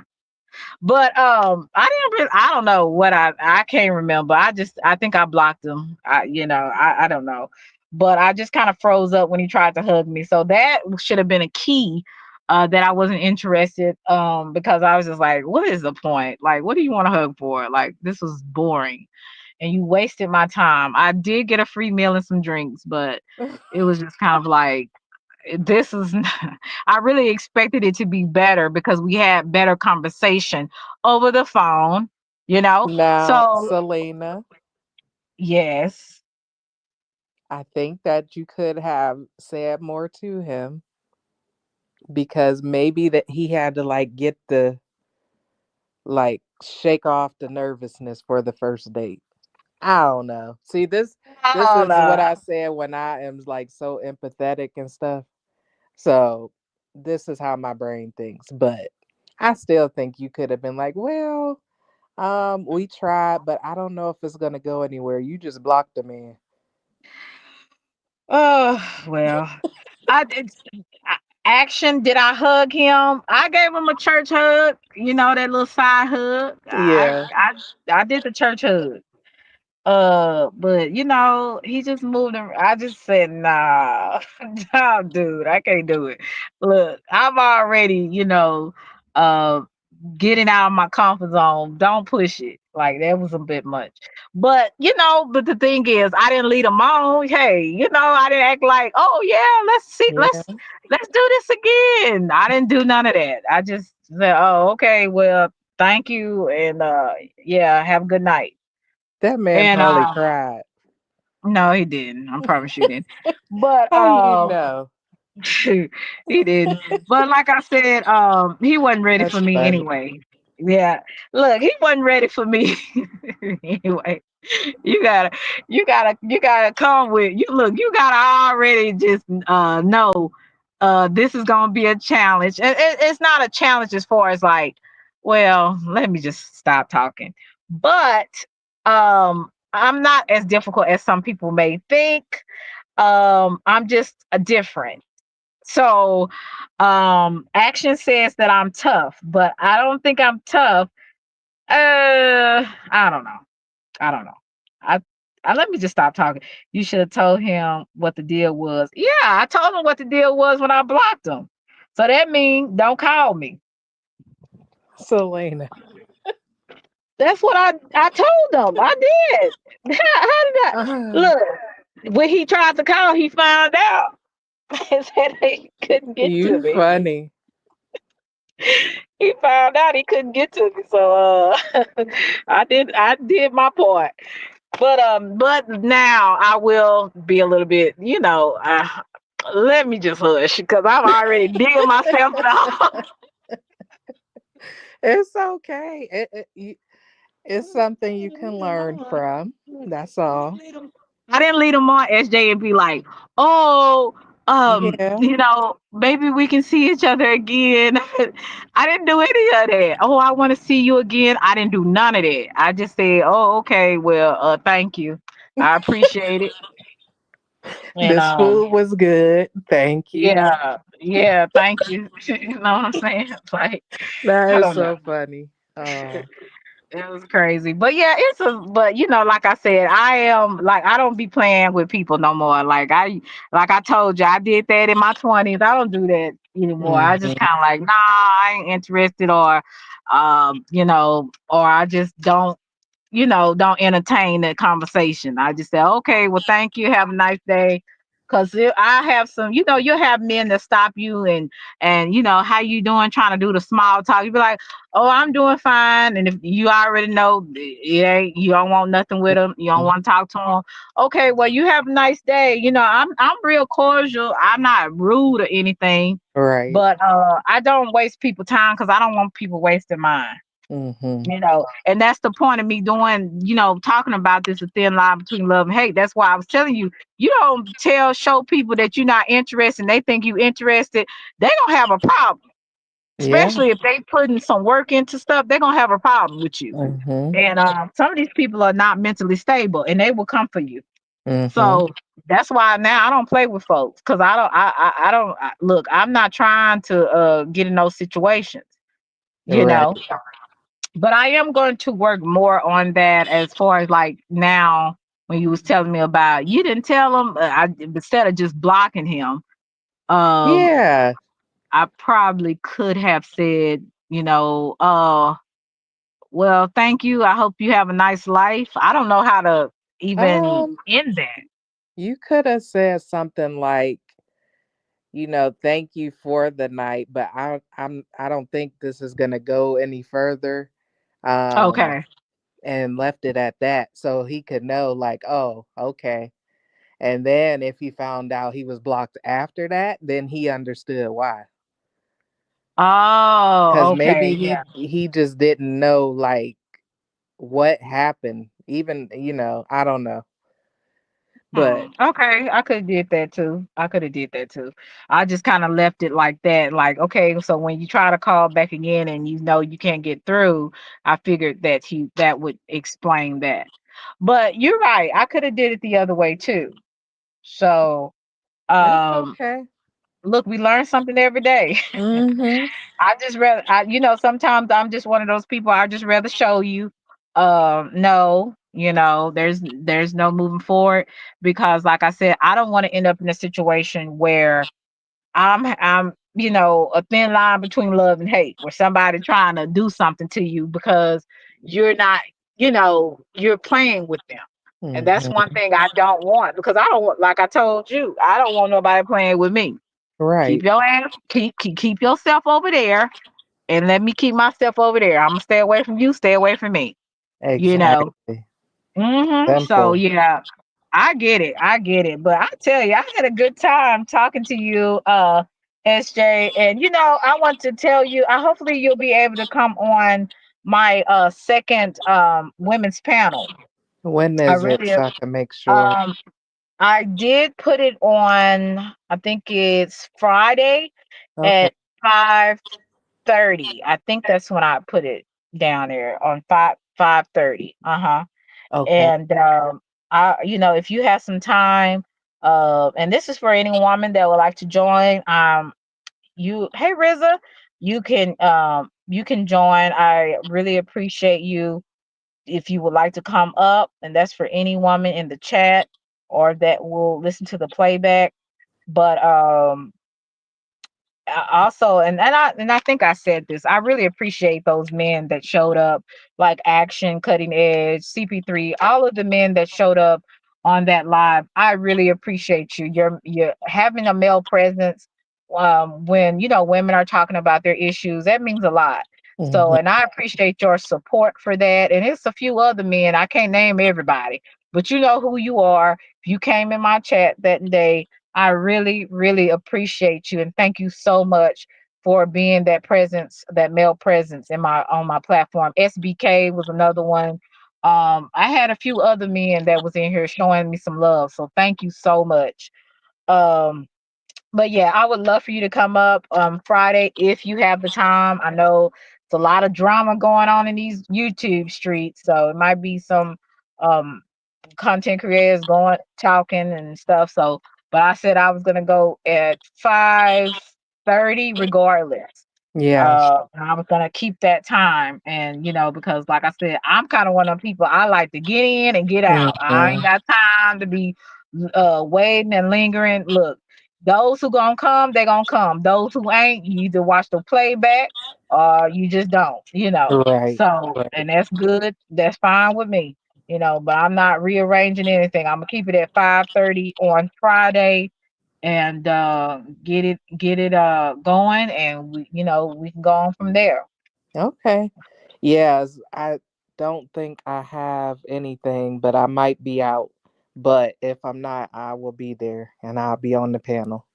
But I didn't really, I don't know what I can't remember. I think I blocked him. I don't know. But I just kind of froze up when he tried to hug me. So that should have been a key that I wasn't interested because I was just like, what is the point? Like, what do you want to hug for? Like, this was boring and you wasted my time. I did get a free meal and some drinks, but it was just kind of like this is I really expected it to be better because we had better conversation over the phone, you know. Now, So Selena, yes. I think that you could have said more to him because maybe that he had to like get the like shake off the nervousness for the first date. I don't know. See, this Oh is what no. I said when I am like so empathetic and stuff. So this is how my brain thinks. But I still think you could have been like, well, we tried, but I don't know if it's gonna go anywhere. You just blocked the man. Oh well. I did action. Did I hug him? I gave him a church hug. You know that little side hug. Yeah, I did the church hug. But he just moved him. I just said, nah, nah, dude, I can't do it. Look, I'm already, uh, getting out of my comfort zone. Don't push it. Like that was a bit much. But the thing is, I didn't lead him on. Hey, I didn't act like, oh yeah, let's see, yeah. let's do this again. I didn't do none of that. I just said, oh, okay, well, thank you, and yeah, have a good night. That man And probably cried. no, he didn't. I promise you didn't. But How you know? he didn't. But like I said, he wasn't ready for That's me funny. anyway. Yeah. Look, he wasn't ready for me anyway. You gotta, you gotta come with you. Look, you gotta already just know this is gonna be a challenge. It's not a challenge as far as like, well, let me just stop talking. But I'm not as difficult as some people may think. I'm just a different. So action says that I'm tough, but I don't think I'm tough. I don't know. I don't know. I I let me just stop talking. You should have told him what the deal was. Yeah, I told him what the deal was when I blocked him. So that means don't call me. Selena. That's what I told him. I did. How did I look? When he tried to call, he found out and said he couldn't get to You me. funny. He found out he couldn't get to me. So I did my part. But now I will be a little bit, let me just hush because I'm already digging myself down. It's okay. It's something you can learn from. That's all. I didn't lead him on SJ and be like, oh, Yeah. maybe we can see each other again. I didn't do any of that. Oh, I want to see you again. I didn't do none of that. I just said, oh, okay, well, thank you. I appreciate it. And This food was good. Thank you. yeah, yeah, thank you. You know what I'm saying? Like, That I is don't know. so funny. Oh, It was crazy. But yeah, but like I said, I am like I don't be playing with people no more. Like I told you, I did that in my 20s. I don't do that anymore. I just hmm kind of like, nah, I ain't interested or I just don't entertain that conversation. I just say, okay, well, thank you. Have a nice day. Cause I have some, you'll have men that stop you and how you doing, trying to do the small talk. You be like, oh, I'm doing fine. And if you already know, yeah, you don't want nothing with them, you don't Mhm. want to talk to them. Okay, well, you have a nice day. I'm real cordial. I'm not rude or anything, Right. but I don't waste people time because I don't want people wasting mine. Mhm. And that's the point of me doing, talking about this, a thin line between love and hate. That's why I was telling you, you don't show people that you're not interested and they think you interested, they gonna have a problem. Yeah. Especially if they putting some work into stuff, they're gonna have a problem with you. Mhm. And some of these people are not mentally stable and they will come for you. Mhm. So that's why now I don't play with folks because I don't look, I'm not trying to get in those situations, you Right. know but I am going to work more on that as far as like now when you was telling me about you didn't tell him instead of just blocking him um Yeah. I probably could have said well, thank you, I hope you have a nice life. I don't know how to even Um, end that. you could have said something like, thank you for the night, but I don't think this is gonna go any further. Um, Okay. and left it at that so he could know, like, oh, okay. And then if he found out he was blocked after that, then he understood why. Cause Oh, maybe okay, he yeah. he just didn't know like what happened. Even, I don't know. But Okay, I could have did that too. I just kind of left it like that. Like, okay, so when you try to call back again and you know you can't get through, I figured that would explain that. But you're right. I could have did it the other way too. So, it's um, okay. look, we learn something every day. Mm-hmm. I just rather, sometimes I'm just one of those people. I just rather show you, no, there's no moving forward because, like I said, I don't want to end up in a situation where I'm, a thin line between love and hate, where somebody trying to do something to you because you're not, you're playing with them. And that's one Mm-hmm. thing I don't want because I don't want, like I told you, I don't want nobody playing with me. Keep Right. your ass, keep yourself over there and let me keep myself over there. I'm gonna stay away from you, stay away from me. You know. Exactly. So Simple. yeah, I get it. I get it. But I tell you, I had a good time talking to you, SJ. And I want to tell you, hopefully you'll be able to come on my second women's panel. When I is it really so I can make sure? um I did put it on, I think it's Friday Okay. at 5:30. I think that's when I put it down there on 5:30. Uh-huh. Okay. And if you have some time, and this is for any woman that would like to join, hey Riza, you can join. I really appreciate you if you would like to come up, and that's for any woman in the chat or that will listen to the playback. But also, and I think I said this, I really appreciate those men that showed up, like Action, Cutting Edge, CP3, all of the men that showed up on that live. I really appreciate you. You're having a male presence when women are talking about their issues. That means a lot. So, Mm-hmm. and I appreciate your support for that. And it's a few other men. I can't name everybody, but you know who you are. If you came in my chat that day, I really, really appreciate you and thank you so much for being that presence, that male presence on my platform. SBK was another one. I had a few other men that was in here showing me some love. So thank you so much. Um, but yeah, I would love for you to come up Friday if you have the time. I know it's a lot of drama going on in these YouTube streets, so it might be some um content creators going talking and stuff. So, but I said I was gonna go at 5:30 regardless. Yeah. And I was gonna keep that time, and because like I said, I'm kind of one of them people. I like to get in and get out. I Mm-hmm. ain't got time to be waiting and lingering. Look, those who gonna come, they gonna come. Those who ain't, you either watch the playback or you just don't. Right. So, Right. and that's good. That's fine with me. But I'm not rearranging anything. I'm gonna keep it at 5:30 on Friday. and get it going, and we can go on from there. Okay. Yes, I don't think I have anything, but I might be out. But if I'm not, I will be there and I'll be on the panel.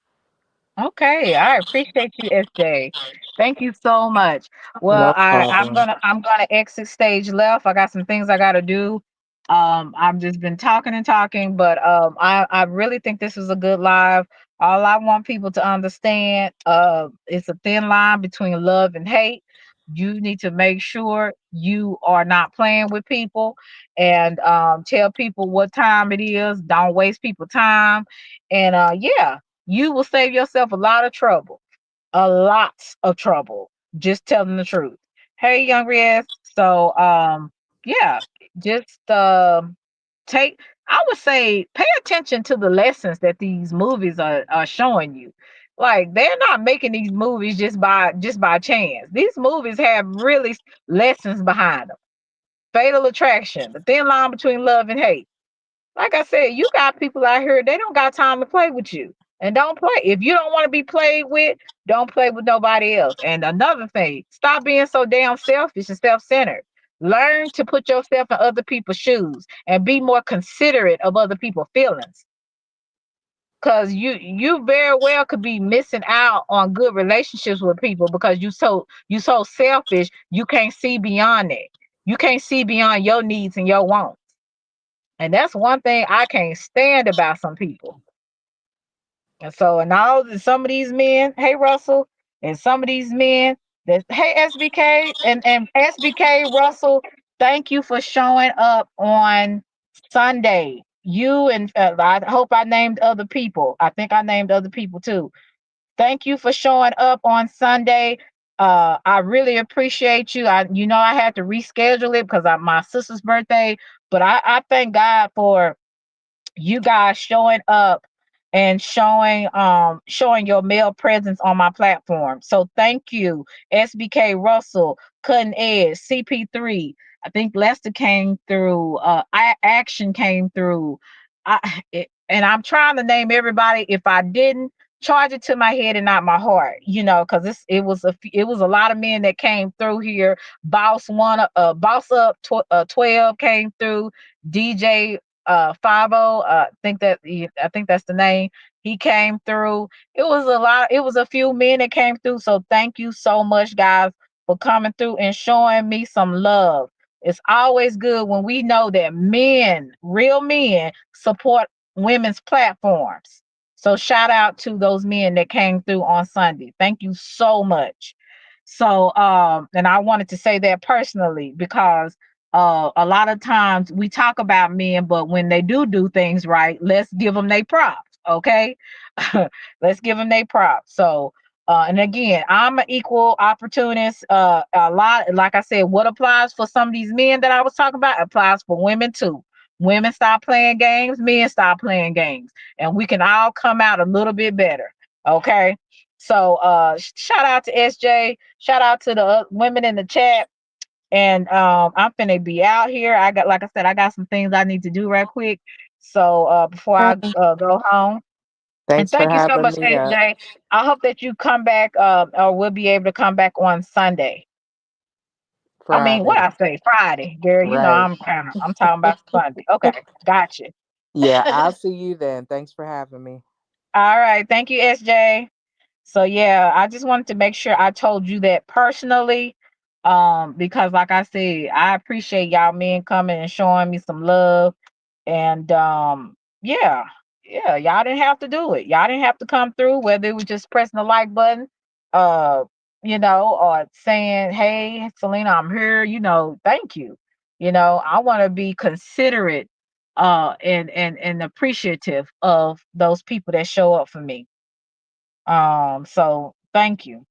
Okay, I appreciate you, SJ. Thank you so much. Well, No I'm problem. gonna exit stage left. I got some things I gotta do. I've just been talking and talking, but I really think this is a good live. All I want people to understand, it's a thin line between love and hate. You need to make sure you are not playing with people, and tell people what time it is. Don't waste people time, and yeah, you will save yourself a lot of trouble, just telling the truth. Hey, young Riaz. So, yeah, just take. I would say pay attention to the lessons that these movies are showing you. Like they're not making these movies just by chance. These movies have really lessons behind them. Fatal Attraction, the thin line between love and hate. Like I said, you got people out here, they don't got time to play with you. And don't play. If you don't want to be played with, don't play with nobody else. And another thing, stop being so damn selfish and self-centered. Learn to put yourself in other people's shoes and be more considerate of other people's feelings. Cause you very well could be missing out on good relationships with people because you so selfish, you can't see beyond it. You can't see beyond your needs and your wants. And that's one thing I can't stand about some people. And so, some of these men, hey Russell, and some of these men that, hey SBK, and SBK Russell, thank you for showing up on Sunday. You and I hope I named other people. I think I named other people too. Thank you for showing up on Sunday. I really appreciate you. I had to reschedule it because my sister's birthday, but I thank God for you guys showing up and showing your male presence on my platform. So thank you, SBK Russell, Cutting Edge, CP3. I think Lester came through. Action came through. And I'm trying to name everybody. If I didn't, charge it to my head and not my heart. Because it was a lot of men that came through here. Boss up 12 came through. DJ 50, I think that's the name. He came through. It was a few men that came through. So thank you so much, guys, for coming through and showing me some love. It's always good when we know that men, real men, support women's platforms. So shout out to those men that came through on Sunday. Thank you so much. So and I wanted to say that personally because a lot of times we talk about men, but when they do things right, let's give them their props. Okay. Let's give them their props. So and again, I'm an equal opportunist. A lot, like I said, what applies for some of these men that I was talking about applies for women too. Women stop playing games, men stop playing games, and we can all come out a little bit better. Okay. So shout out to SJ, shout out to the women in the chat. And I'm finna be out here. Like I said, I got some things I need to do right quick. So before I Okay. go home. And Thanks for thank you so having much, me up. SJ. I hope that you come back, or we'll be able to come back on Sunday. I mean, what Friday. I say, Friday, Gary. Right. I'm talking about Sunday. Okay, gotcha. Yeah, I'll see you then. Thanks for having me. All right, thank you, SJ. So yeah, I just wanted to make sure I told you that personally. Because like I said, I appreciate y'all men coming and showing me some love. And yeah, yeah, y'all didn't have to do it. Y'all didn't have to come through, whether it was just pressing the like button, uh, or saying, hey, Selena, I'm here, thank you. I want to be considerate and appreciative of those people that show up for me. So thank you.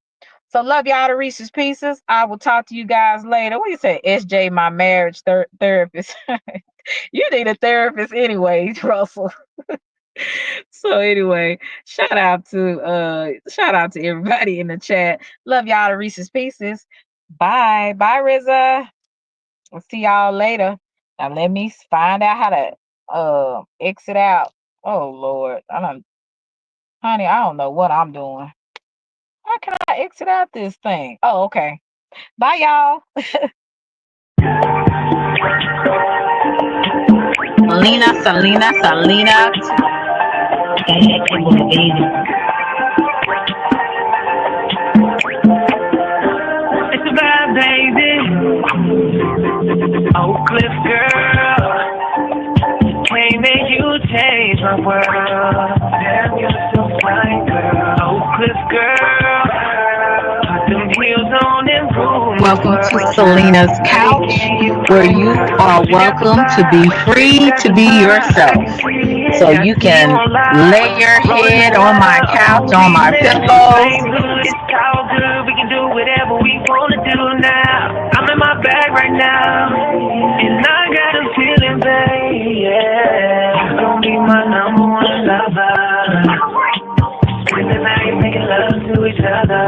So love y'all to Reese's Pieces. I will talk to you guys later. What do you say, SJ, my marriage therapist? You need a therapist anyways, Russell. So anyway, shout out to everybody in the chat. Love y'all to Reese's Pieces. Bye. Bye, Riza. I'll see y'all later. Now let me find out how to exit out. Oh Lord. I don't Honey, I don't know what I'm doing. How can I exit out this thing? Oh, okay. Bye, y'all. Selena. It's a vibe, baby. Oak Cliff girl. Can't make you change my world. Damn, you're so fine, girl. Oak Cliff girl. Put them heels on and prove my Welcome to worth. Selena's Couch, where you are welcome to be free to be yourself. So you can lay your head on my couch, on my pillows. It's all good, we can do whatever we wanna do now. I'm in my bag right now, and I got a feeling, babe, yeah. You gon' be my number one lover. Spend the night making love to each other,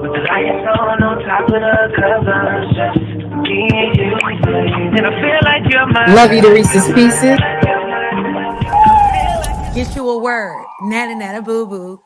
with the lights on top of the covers, just me and you, babe. And I feel like you're my Love you to Reese's Pieces. Get you a word. Nana nana boo boo.